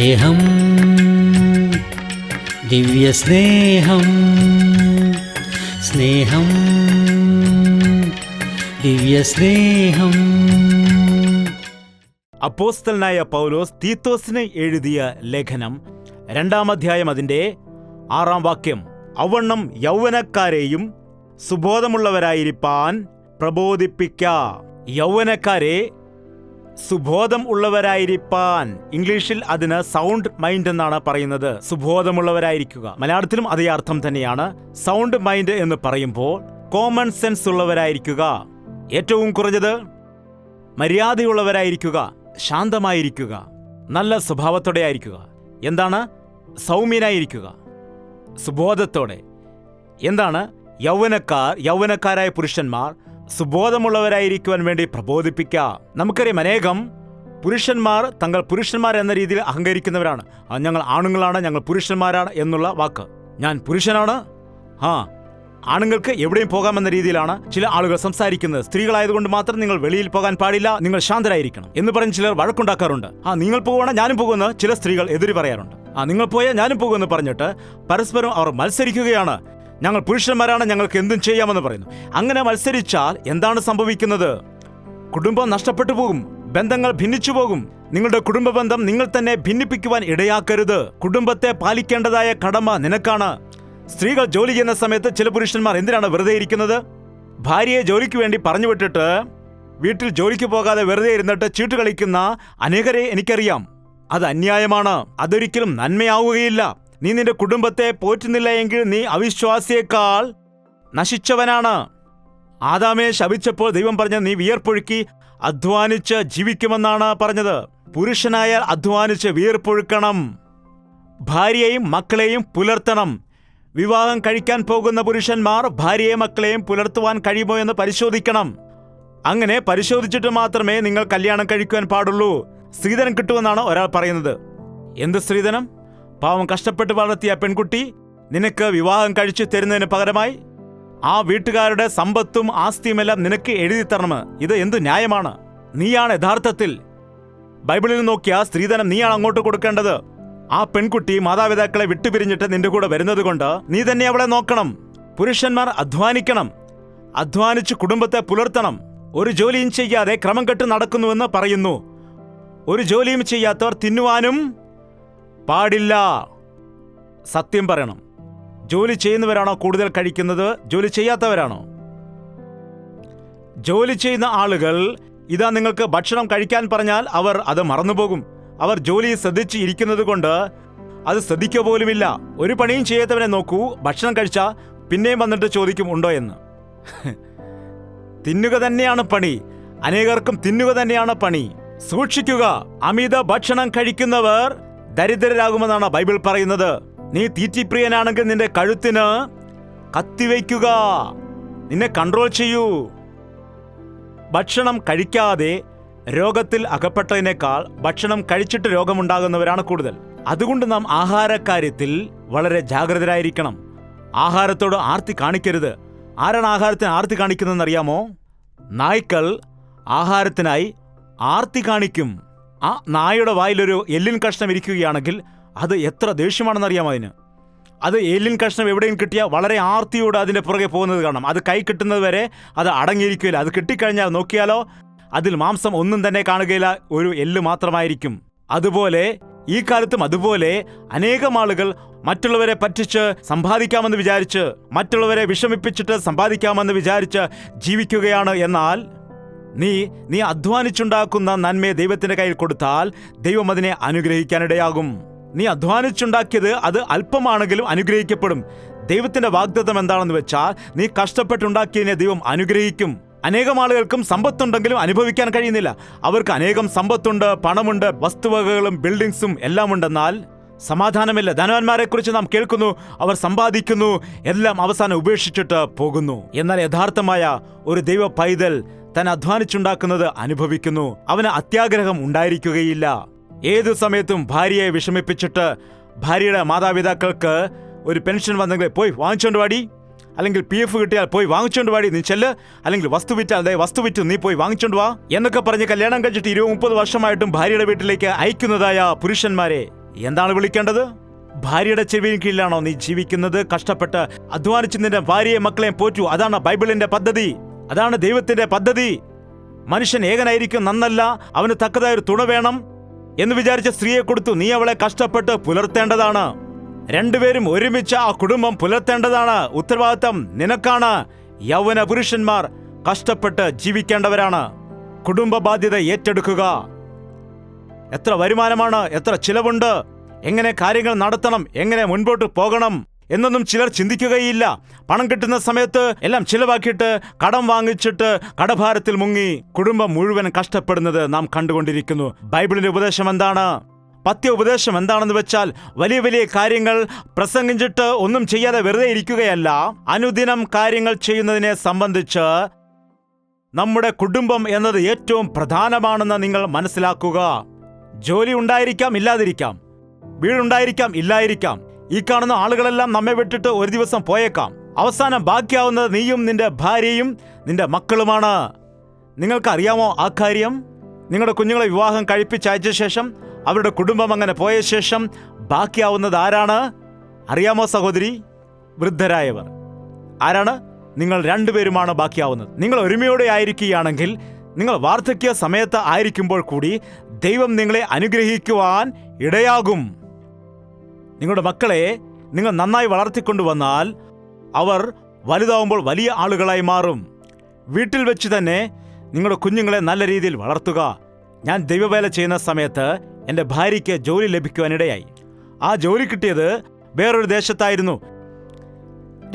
സ്നേഹം, ദിവ്യസ്നേഹം, സ്നേഹം, ദിവ്യസ്നേഹം. അപ്പോസ്തലനായ പൗലോസ് തീത്തോസിന് എഴുതിയ ലേഖനം 2-ാം അധ്യായം അതിൻ്റെ 6-ാം വാക്യം. അവണ്ണം യൗവനക്കാരെയും സുബോധമുള്ളവരായിരിക്കാൻ പ്രബോധിപ്പിക്ക. യൗവനക്കാരെ സുബോധം ഉള്ളവരായിരിക്കാൻ, ഇംഗ്ലീഷിൽ അതിന് സൗണ്ട് മൈൻഡ് എന്നാണ് പറയുന്നത്. സുബോധമുള്ളവരായിരിക്കുക, മലയാളത്തിലും അതേ അർത്ഥം തന്നെയാണ്. സൗണ്ട് മൈൻഡ് എന്ന് പറയുമ്പോൾ കോമൺ സെൻസ് ഉള്ളവരായിരിക്കുക, ഏറ്റവും കുറഞ്ഞത് മര്യാദയുള്ളവരായിരിക്കുക, ശാന്തമായിരിക്കുക, നല്ല സ്വഭാവത്തോടെ ആയിരിക്കുക. എന്താണ് സൗമ്യനായിരിക്കുക? സുബോധത്തോടെ. എന്താണ് യൗവനക്കാരായ പുരുഷന്മാർ സുബോധമുള്ളവരായിരിക്കുവാൻ വേണ്ടി പ്രബോധിപ്പിക്കുക. നമുക്കറിയാം, അനേകം പുരുഷന്മാർ തങ്ങൾ പുരുഷന്മാർ എന്ന രീതിയിൽ അഹങ്കരിക്കുന്നവരാണ്. ഞങ്ങൾ ആണുങ്ങളാണ്, ഞങ്ങൾ പുരുഷന്മാരാണ് എന്നുള്ള വാക്ക്. ഞാൻ പുരുഷനാണ്, ആണുങ്ങൾക്ക് എവിടെയും പോകാമെന്ന രീതിയിലാണ് ചില ആളുകൾ സംസാരിക്കുന്നത്. സ്ത്രീകളായതുകൊണ്ട് മാത്രം നിങ്ങൾ വെളിയിൽ പോകാൻ പാടില്ല, നിങ്ങൾ ശാന്തരായിരിക്കണം എന്ന് പറഞ്ഞ് ചിലർ വഴക്കുണ്ടാക്കാറുണ്ട്. നിങ്ങൾ പോകുവാണ് ഞാനും പോകുമെന്ന് ചില സ്ത്രീകൾ എതിര് പറയാറുണ്ട്. നിങ്ങൾ പോയാൽ ഞാനും പോകുമെന്ന് പറഞ്ഞിട്ട് പരസ്പരം അവർ മത്സരിക്കുകയാണ്. ഞങ്ങൾ പുരുഷന്മാരാണ്, ഞങ്ങൾക്ക് എന്തും ചെയ്യാമെന്ന് പറയുന്നു. അങ്ങനെ മത്സരിച്ചാൽ എന്താണ് സംഭവിക്കുന്നത്? കുടുംബം നഷ്ടപ്പെട്ടു പോകും, ബന്ധങ്ങൾ ഭിന്നിച്ചു പോകും. നിങ്ങളുടെ കുടുംബ ബന്ധം നിങ്ങൾ തന്നെ ഭിന്നിപ്പിക്കുവാൻ ഇടയാക്കരുത്. കുടുംബത്തെ പാലിക്കേണ്ടതായ കടമ നിനക്കാണ്. സ്ത്രീകൾ ജോലി ചെയ്യുന്ന സമയത്ത് ചില പുരുഷന്മാർ എന്തിനാണ് വെറുതെ ഇരിക്കുന്നത്? ഭാര്യയെ ജോലിക്ക് വേണ്ടി പറഞ്ഞു വിട്ടിട്ട് വീട്ടിൽ ജോലിക്ക് പോകാതെ വെറുതെ ഇരുന്നിട്ട് ചീട്ട് കളിക്കുന്ന അനേകരെ എനിക്കറിയാം. അത് അന്യായമാണ്. അതൊരിക്കലും നന്മയാവുകയില്ല. നീ നിന്റെ കുടുംബത്തെ പോറ്റുന്നില്ല എങ്കിൽ നീ അവിശ്വാസിയേക്കാൾ നശിച്ചവനാണ്. ആദാമിനെ ശപിച്ചപ്പോൾ ദൈവം പറഞ്ഞ നീ വിയർപ്പൊഴുക്കി അധ്വാനിച്ച് ജീവിക്കുമെന്നാണ് പറഞ്ഞത്. പുരുഷനായാൽ അധ്വാനിച്ച് വിയർപ്പൊഴുക്കണം, ഭാര്യയെയും മക്കളെയും പുലർത്തണം. വിവാഹം കഴിക്കാൻ പോകുന്ന പുരുഷന്മാർ ഭാര്യയെയും മക്കളെയും പുലർത്തുവാൻ കഴിയുമോ എന്ന് പരിശോധിക്കണം. അങ്ങനെ പരിശോധിച്ചിട്ട് മാത്രമേ നിങ്ങൾ കല്യാണം കഴിക്കുവാൻ പാടുള്ളൂ. സ്ത്രീധനം കിട്ടുമെന്നാണ് ഒരാൾ പറയുന്നത്. എന്ത് സ്ത്രീധനം? പാവം കഷ്ടപ്പെട്ട് വളർത്തിയ പെൺകുട്ടി നിനക്ക് വിവാഹം കഴിച്ചു തരുന്നതിന് പകരമായി ആ വീട്ടുകാരുടെ സമ്പത്തും ആസ്തിയുമെല്ലാം നിനക്ക് എഴുതി തരണം. ഇത് എന്ത് ന്യായമാണ്? നീയാണ് യഥാർത്ഥത്തിൽ ബൈബിളിൽ നോക്കിയ സ്ത്രീധനം നീയാണ് അങ്ങോട്ട് കൊടുക്കേണ്ടത്. ആ പെൺകുട്ടി മാതാപിതാക്കളെ വിട്ടുപിരിഞ്ഞിട്ട് നിന്റെ കൂടെ വരുന്നത് കൊണ്ട് നീ തന്നെ അവളെ നോക്കണം. പുരുഷന്മാർ അധ്വാനിക്കണം, അധ്വാനിച്ച് കുടുംബത്തെ പുലർത്തണം. ഒരു ജോലിയും ചെയ്യാതെ ക്രമം കെട്ട് നടക്കുന്നുവെന്ന് പറയുന്നു. ഒരു ജോലിയും ചെയ്യാത്തവർ തിന്നുവാനും പാടില്ല. സത്യം പറയണം. ജോലി ചെയ്യുന്നവരാണോ കൂടുതൽ കഴിക്കുന്നത്? ജോലി ചെയ്യാത്തവരാണോ? ജോലി ചെയ്യുന്ന ആളുകൾ ഇതാ നിങ്ങൾക്ക് ഭക്ഷണം കഴിക്കാൻ പറഞ്ഞാൽ അവർ അത് മറന്നുപോകും. അവർ ജോലി ശ്രദ്ധിച്ച് ഇരിക്കുന്നത് കൊണ്ട് അത് ശ്രദ്ധിക്കുക പോലുമില്ല. ഒരു പണിയും ചെയ്യാത്തവനെ നോക്കൂ, ഭക്ഷണം കഴിച്ചാൽ പിന്നെയും വന്നിട്ട് ചോദിക്കും ഉണ്ടോ എന്ന്. തിന്നുക തന്നെയാണ് പണി. അനേകർക്കും തിന്നുക തന്നെയാണ് പണി. സൂക്ഷിക്കുക. അമിത ഭക്ഷണം കഴിക്കുന്നവർ ദരിദ്രരാകുമെന്നാണ് ബൈബിൾ പറയുന്നത്. നീ തീറ്റിപ്രിയനാണെങ്കിൽ നിന്റെ കഴുത്തിന് കത്തിവയ്ക്കുക. നിന്നെ കൺട്രോൾ ചെയ്യൂ. ഭക്ഷണം കഴിക്കാതെ രോഗത്തിൽ അകപ്പെട്ടതിനേക്കാൾ ഭക്ഷണം കഴിച്ചിട്ട് രോഗമുണ്ടാകുന്നവരാണ് കൂടുതൽ. അതുകൊണ്ട് നാം ആഹാരക്കാര്യത്തിൽ വളരെ ജാഗ്രതരായിരിക്കണം. ആഹാരത്തോട് ആർത്തി കാണിക്കരുത്. ആരാണ് ആഹാരത്തിന് ആർത്തി കാണിക്കുന്നതെന്ന് അറിയാമോ? നായ്ക്കൾ ആഹാരത്തിനായി ആർത്തി കാണിക്കും. ആ നായയുടെ വായിലൊരു എല്ലിൻ കഷ്ണം ഇരിക്കുകയാണെങ്കിൽ അത് എത്ര ദേഷ്യമാണെന്നറിയാമോ അതിന്? അത് എല്ലിൻ കഷ്ണം എവിടെയും കിട്ടിയാൽ വളരെ ആർത്തിയോടെ അതിൻ്റെ പുറകെ പോകുന്നത് കാണാം. അത് കൈ കിട്ടുന്നത് വരെ അത് അടങ്ങിയിരിക്കുകയില്ല. അത് കിട്ടിക്കഴിഞ്ഞാൽ നോക്കിയാലോ അതിൽ മാംസം ഒന്നും തന്നെ കാണുകയില്ല, ഒരു എല്ല് മാത്രമായിരിക്കും. അതുപോലെ ഈ കാലത്തും അതുപോലെ അനേകം ആളുകൾ മറ്റുള്ളവരെ പറ്റിച്ച് സമ്പാദിക്കാമെന്ന് വിചാരിച്ച്, മറ്റുള്ളവരെ വിഷമിപ്പിച്ചിട്ട് സമ്പാദിക്കാമെന്ന് വിചാരിച്ച് ജീവിക്കുകയാണ്. എന്നാൽ നീ അധ്വാനിച്ചുണ്ടാക്കുന്ന നന്മയെ ദൈവത്തിന്റെ കയ്യിൽ കൊടുത്താൽ ദൈവം അതിനെ അനുഗ്രഹിക്കാനിടയാകും. നീ അധ്വാനിച്ചുണ്ടാക്കിയത് അത് അല്പമാണെങ്കിലും അനുഗ്രഹിക്കപ്പെടും. ദൈവത്തിന്റെ വാഗ്ദത്തം എന്താണെന്ന് വെച്ചാൽ നീ കഷ്ടപ്പെട്ടുണ്ടാക്കിയതിനെ ദൈവം അനുഗ്രഹിക്കും. അനേകം ആളുകൾക്കും സമ്പത്തുണ്ടെങ്കിലും അനുഭവിക്കാൻ കഴിയുന്നില്ല. അവർക്ക് അനേകം സമ്പത്തുണ്ട്, പണമുണ്ട്, വസ്തുവകകളും ബിൽഡിങ്സും എല്ലാം ഉണ്ടെന്നാൽ സമാധാനമില്ല. ധനവാന്മാരെ കുറിച്ച് നാം കേൾക്കുന്നു, അവർ സമ്പാദിക്കുന്നു, എല്ലാം അവസാനം ഉപേക്ഷിച്ചിട്ട് പോകുന്നു. എന്നാൽ യഥാർത്ഥമായ ഒരു ദൈവ പൈതൽ താൻ അധ്വാനിച്ചുണ്ടാക്കുന്നത് അനുഭവിക്കുന്നു. അവന് അത്യാഗ്രഹം ഉണ്ടായിരിക്കുകയില്ല. ഏതു സമയത്തും ഭാര്യയെ വിഷമിപ്പിച്ചിട്ട് ഭാര്യയുടെ മാതാപിതാക്കൾക്ക് ഒരു പെൻഷൻ വന്നെങ്കിൽ പോയി വാങ്ങിച്ചോണ്ട് വാടി, അല്ലെങ്കിൽ PF കിട്ടിയാൽ പോയി വാങ്ങിച്ചോണ്ട് വാടി, നീ ചെല്ല്, അല്ലെങ്കിൽ വസ്തു വിറ്റാൽ വസ്തു വിറ്റു നീ പോയി വാങ്ങിച്ചോണ്ട് വാ എന്നൊക്കെ പറഞ്ഞ് കല്യാണം കഴിച്ചിട്ട് 20-30 വർഷമായിട്ടും ഭാര്യയുടെ വീട്ടിലേക്ക് അയക്കുന്നതായ പുരുഷന്മാരെ എന്താണ് വിളിക്കേണ്ടത്? ഭാര്യയുടെ ചെവിന് കീഴിലാണോ നീ ജീവിക്കുന്നത്? കഷ്ടപ്പെട്ട് അധ്വാനിച്ച് നിന്റെ ഭാര്യയെ മക്കളെയും പോറ്റു. അതാണ് ബൈബിളിന്റെ പദ്ധതി, അതാണ് ദൈവത്തിന്റെ പദ്ധതി. മനുഷ്യൻ ഏകനായിരിക്കും നന്നല്ല, അവന് തക്കതായ ഒരു തുണ വേണം എന്ന് വിചാരിച്ച സ്ത്രീയെ കൊടുത്തു. നീ അവളെ കഷ്ടപ്പെട്ട് പുലർത്തേണ്ടതാണ്. രണ്ടുപേരും ഒരുമിച്ച് ആ കുടുംബം പുലർത്തേണ്ടതാണ്. ഉത്തരവാദിത്തം നിനക്കാണ്. യൗവന പുരുഷന്മാർ കഷ്ടപ്പെട്ട് ജീവിക്കേണ്ടവരാണ്. കുടുംബ ബാധ്യത ഏറ്റെടുക്കുക. എത്ര വരുമാനമാണ്, എത്ര ചിലവുണ്ട്, എങ്ങനെ കാര്യങ്ങൾ നടത്തണം, എങ്ങനെ മുൻപോട്ട് പോകണം എന്നൊന്നും ചിലർ ചിന്തിക്കുകയില്ല. പണം കിട്ടുന്ന സമയത്ത് എല്ലാം ചിലവാക്കിയിട്ട് കടം വാങ്ങിച്ചിട്ട് കടഭാരത്തിൽ മുങ്ങി കുടുംബം മുഴുവൻ കഷ്ടപ്പെടുന്നത് നാം കണ്ടുകൊണ്ടിരിക്കുന്നു. ബൈബിളിന്റെ ഉപദേശം എന്താണ്? പത്യ ഉപദേശം എന്താണെന്ന് വെച്ചാൽ, വലിയ വലിയ കാര്യങ്ങൾ പ്രസംഗിച്ചിട്ട് ഒന്നും ചെയ്യാതെ വെറുതെ ഇരിക്കുകയല്ല. അനുദിനം കാര്യങ്ങൾ ചെയ്യുന്നതിനെ സംബന്ധിച്ച് നമ്മുടെ കുടുംബം എന്നത് ഏറ്റവും പ്രധാനമാണെന്ന് നിങ്ങൾ മനസ്സിലാക്കുക. ജോലി ഉണ്ടായിരിക്കാം, ഇല്ലാതിരിക്കാം. വീടുണ്ടായിരിക്കാം, ഇല്ലായിരിക്കാം. ഈ കാണുന്ന ആളുകളെല്ലാം നമ്മെ വിട്ടിട്ട് ഒരു ദിവസം പോയേക്കാം. അവസാനം ബാക്കിയാവുന്നത് നീയും നിന്റെ ഭാര്യയും നിന്റെ മക്കളുമാണ്. നിങ്ങൾക്കറിയാമോ ആ കാര്യം? നിങ്ങളുടെ കുഞ്ഞുങ്ങളെ വിവാഹം കഴിപ്പിച്ചയച്ച ശേഷം അവരുടെ കുടുംബം അങ്ങനെ പോയ ശേഷം ബാക്കിയാവുന്നത് ആരാണ്? അറിയാമോ സഹോദരി? വൃദ്ധരായവർ. ആരാണ്? നിങ്ങൾ രണ്ടുപേരുമാണ് ബാക്കിയാവുന്നത്. നിങ്ങൾ ഒരുമയോടെ ആയിരിക്കുകയാണെങ്കിൽ, നിങ്ങൾ വാർദ്ധക്യ സമയത്ത് ആയിരിക്കുമ്പോൾ കൂടി ദൈവം നിങ്ങളെ അനുഗ്രഹിക്കുവാൻ ഇടയാകും. നിങ്ങളുടെ മക്കളെ നിങ്ങൾ നന്നായി വളർത്തിക്കൊണ്ടുവന്നാൽ അവർ വലുതാവുമ്പോൾ വലിയ ആളുകളായി മാറും. വീട്ടിൽ വെച്ച് തന്നെ നിങ്ങളുടെ കുഞ്ഞുങ്ങളെ നല്ല രീതിയിൽ വളർത്തുക. ഞാൻ ദൈവവേല ചെയ്യുന്ന സമയത്ത് എൻ്റെ ഭാര്യയ്ക്ക് ജോലി ലഭിക്കുവാനിടയായി. ആ ജോലി കിട്ടിയത് വേറൊരു ദേശത്തായിരുന്നു.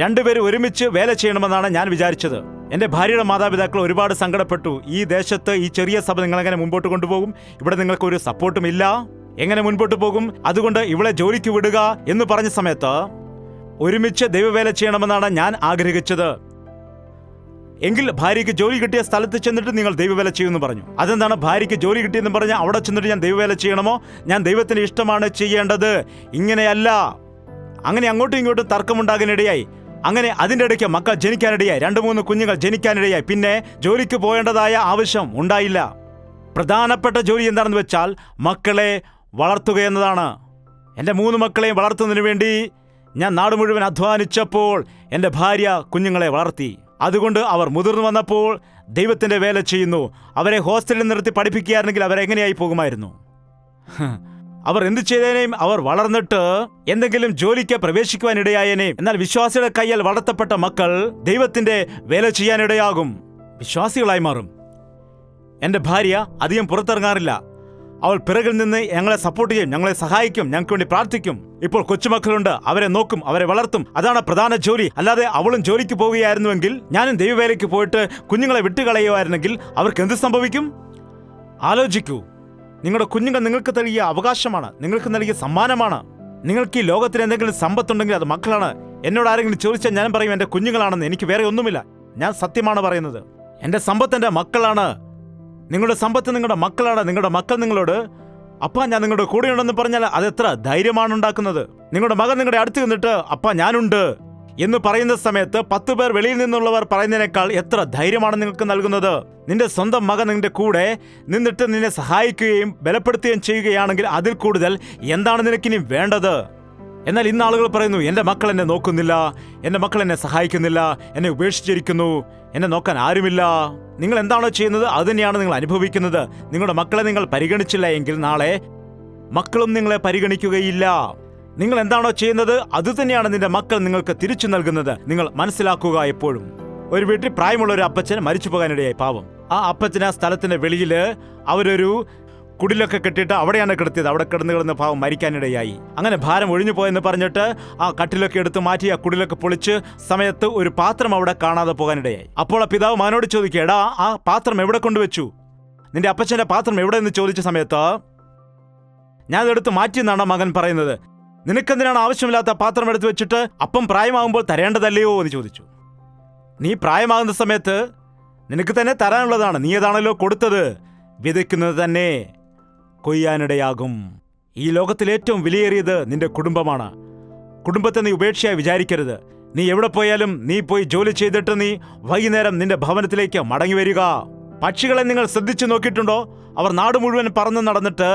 രണ്ടുപേരും ഒരുമിച്ച് വേല ചെയ്യണമെന്നാണ് ഞാൻ വിചാരിച്ചത്. എൻ്റെ ഭാര്യയുടെ മാതാപിതാക്കൾ ഒരുപാട് സങ്കടപ്പെട്ടു. ഈ ദേശത്ത് ഈ ചെറിയ സഭ നിങ്ങളെങ്ങനെ മുമ്പോട്ട് കൊണ്ടുപോകും? ഇവിടെ നിങ്ങൾക്കൊരു സപ്പോർട്ടും ഇല്ല, എങ്ങനെ മുൻപോട്ട് പോകും? അതുകൊണ്ട് ഇവളെ ജോലിക്ക് വിടുക എന്ന് പറഞ്ഞ സമയത്ത് ഒരുമിച്ച് ദൈവവേല ചെയ്യണമെന്നാണ് ഞാൻ ആഗ്രഹിച്ചത്. എങ്കിൽ ഭാര്യയ്ക്ക് ജോലി കിട്ടിയ സ്ഥലത്ത് ചെന്നിട്ട് നിങ്ങൾ ദൈവവേല ചെയ്യുമെന്ന് പറഞ്ഞു. അതെന്താണ്? ഭാര്യയ്ക്ക് ജോലി കിട്ടിയെന്ന് പറഞ്ഞാൽ അവിടെ ചെന്നിട്ട് ഞാൻ ദൈവവേല ചെയ്യണമോ? ഞാൻ ദൈവത്തിന് ഇഷ്ടമാണ് ചെയ്യേണ്ടത്, ഇങ്ങനെയല്ല. അങ്ങനെ അങ്ങോട്ടും ഇങ്ങോട്ടും തർക്കമുണ്ടാകാനിടയായി. അങ്ങനെ അതിൻ്റെ ഇടയ്ക്ക് മക്കൾ ജനിക്കാനിടയായി. 2-3 കുഞ്ഞുങ്ങൾ ജനിക്കാനിടയായി. പിന്നെ ജോലിക്ക് പോകേണ്ടതായ ആവശ്യം ഉണ്ടായില്ല. പ്രധാനപ്പെട്ട ജോലി എന്താണെന്ന് വെച്ചാൽ മക്കളെ വളർത്തുക എന്നതാണ്. എൻ്റെ 3 മക്കളെയും വളർത്തുന്നതിന് വേണ്ടി ഞാൻ നാട് മുഴുവൻ അധ്വാനിച്ചപ്പോൾ എൻ്റെ ഭാര്യ കുഞ്ഞുങ്ങളെ വളർത്തി. അതുകൊണ്ട് അവർ മുതിർന്നു വന്നപ്പോൾ ദൈവത്തിൻ്റെ വേല ചെയ്യുന്നു. അവരെ ഹോസ്റ്റലിൽ നിർത്തി പഠിപ്പിക്കുകയായിരുന്നെങ്കിൽ അവരെങ്ങനെയായി പോകുമായിരുന്നു? അവർ എന്ത് ചെയ്തേനേയും അവർ വളർന്നിട്ട് എന്തെങ്കിലും ജോലിക്ക് പ്രവേശിക്കുവാനിടയായേനേയും. എന്നാൽ വിശ്വാസിയുടെ കയ്യിൽ വളർത്തപ്പെട്ട മക്കൾ ദൈവത്തിൻ്റെ വേല ചെയ്യാനിടയാകും, വിശ്വാസികളായി മാറും. എൻ്റെ ഭാര്യ അധികം പുറത്തിറങ്ങാറില്ല. അവൾ പിറകിൽ നിന്ന് ഞങ്ങളെ സപ്പോർട്ട് ചെയ്യും, ഞങ്ങളെ സഹായിക്കും, ഞങ്ങൾക്ക് വേണ്ടി പ്രാർത്ഥിക്കും. ഇപ്പോൾ കൊച്ചുമക്കളുണ്ട്, അവരെ നോക്കും, അവരെ വളർത്തും. അതാണ് പ്രധാന ജോലി. അല്ലാതെ അവളും ജോലിക്ക് പോവുകയായിരുന്നുവെങ്കിൽ, ഞാനും ദൈവവേലയ്ക്ക് പോയിട്ട് കുഞ്ഞുങ്ങളെ വിട്ടുകളയുമായിരുന്നെങ്കിൽ അവർക്ക് എന്ത് സംഭവിക്കും? ആലോചിക്കൂ. നിങ്ങളുടെ കുഞ്ഞുങ്ങൾ നിങ്ങൾക്ക് നൽകിയ അവകാശമാണ്, നിങ്ങൾക്ക് നൽകിയ സമ്മാനമാണ്. നിങ്ങൾക്ക് ഈ ലോകത്തിൽ എന്തെങ്കിലും സമ്പത്തുണ്ടെങ്കിൽ അത് മക്കളാണ്. എന്നോട് ആരെങ്കിലും ചോദിച്ചാൽ ഞാൻ പറയും എൻ്റെ കുഞ്ഞുങ്ങളാണെന്ന്. എനിക്ക് വേറെ ഒന്നുമില്ല. ഞാൻ സത്യമാണ് പറയുന്നത്. എൻ്റെ സമ്പത്ത് എൻ്റെ മക്കളാണ്. നിങ്ങളുടെ സമ്പത്ത് നിങ്ങളുടെ മക്കളാണ്. നിങ്ങളുടെ മക്കൾ നിങ്ങളോട് അപ്പാ ഞാൻ നിങ്ങളുടെ കൂടെയുണ്ടെന്ന് പറഞ്ഞാൽ അതെത്ര ധൈര്യമാണ് ഉണ്ടാക്കുന്നത്. നിങ്ങളുടെ മകൻ നിങ്ങളുടെ അടുത്ത് നിന്നിട്ട് അപ്പാ ഞാനുണ്ട് എന്ന് പറയുന്ന സമയത്ത് 10 പേർ വെളിയിൽ നിന്നുള്ളവർ പറയുന്നതിനേക്കാൾ എത്ര ധൈര്യമാണ് നിങ്ങൾക്ക് നൽകുന്നത്. നിന്റെ സ്വന്തം മകൻ നിന്റെ കൂടെ നിന്നിട്ട് നിന്നെ സഹായിക്കുകയും ബലപ്പെടുത്തുകയും ചെയ്യുകയാണെങ്കിൽ അതിൽ കൂടുതൽ എന്താണ് നിനക്കിനി വേണ്ടത്? എന്നാൽ ഇന്ന് ആളുകൾ പറയുന്നു, എൻ്റെ മക്കൾ എന്നെ നോക്കുന്നില്ല, എൻ്റെ മക്കൾ എന്നെ സഹായിക്കുന്നില്ല, എന്നെ ഉപേക്ഷിച്ചിരിക്കുന്നു, എന്നെ നോക്കാൻ ആരുമില്ല. നിങ്ങൾ എന്താണോ ചെയ്യുന്നത് അതുതന്നെയാണ് നിങ്ങൾ അനുഭവിക്കുന്നത്. നിങ്ങളുടെ മക്കളെ നിങ്ങൾ പരിഗണിച്ചില്ല എങ്കിൽ നാളെ മക്കളും നിങ്ങളെ പരിഗണിക്കുകയില്ല. നിങ്ങൾ എന്താണോ ചെയ്യുന്നത് അതുതന്നെയാണ് നിന്റെ മക്കൾ നിങ്ങൾക്ക് തിരിച്ചു നൽകുന്നത്. നിങ്ങൾ മനസ്സിലാക്കുക. എപ്പോഴും ഒരു വീട്ടിൽ പ്രായമുള്ള ഒരു അപ്പച്ചൻ മരിച്ചു പോകാനിടയായി. പാവം. ആ അപ്പച്ചൻ ആ സ്ഥലത്തിന്റെ വെളിയിൽ അവരൊരു കുടിലൊക്കെ കെട്ടിയിട്ട് അവിടെയാണ് കിടത്തിയത്. അവിടെ കിടന്ന് പാവം മരിക്കാനിടയായി. അങ്ങനെ ഭാരം ഒഴിഞ്ഞു പോയെന്ന് പറഞ്ഞിട്ട് ആ കട്ടിലൊക്കെ എടുത്ത് മാറ്റി ആ കുടിലൊക്കെ പൊളിച്ച് സമയത്ത് ഒരു പാത്രം അവിടെ കാണാതെ പോകാനിടയായി. അപ്പോൾ ആ പിതാവ് മകനോട് ചോദിക്കുക, എടാ ആ പാത്രം എവിടെ കൊണ്ടുവച്ചു? നിന്റെ അപ്പച്ചന്റെ പാത്രം എവിടെ എന്ന് ചോദിച്ച സമയത്ത് ഞാൻ അതെടുത്ത് മാറ്റിയെന്നാണ് മകൻ പറയുന്നത്. നിനക്കെന്തിനാണ് ആവശ്യമില്ലാത്ത പാത്രം എടുത്ത് വെച്ചിട്ട് അപ്പം പ്രായമാകുമ്പോൾ തരേണ്ടതല്ലയോ എന്ന് ചോദിച്ചു. നീ പ്രായമാകുന്ന സമയത്ത് നിനക്ക് തന്നെ തരാനുള്ളതാണ്. നീ ഏതാണല്ലോ കൊടുത്തത്. വിതയ്ക്കുന്നത് തന്നെ കൊയ്യാനിടയാകും. ഈ ലോകത്തിൽ ഏറ്റവും വിലയേറിയത് നിന്റെ കുടുംബമാണ്. കുടുംബത്തെ നീ ഉപേക്ഷയായി വിചാരിക്കരുത്. നീ എവിടെ പോയാലും നീ പോയി ജോലി ചെയ്തിട്ട് നീ വൈകുന്നേരം നിന്റെ ഭവനത്തിലേക്ക് മടങ്ങി വരിക. പക്ഷികളെ നിങ്ങൾ ശ്രദ്ധിച്ചു നോക്കിയിട്ടുണ്ടോ? അവർ നാട് മുഴുവൻ പറന്ന് നടന്നിട്ട്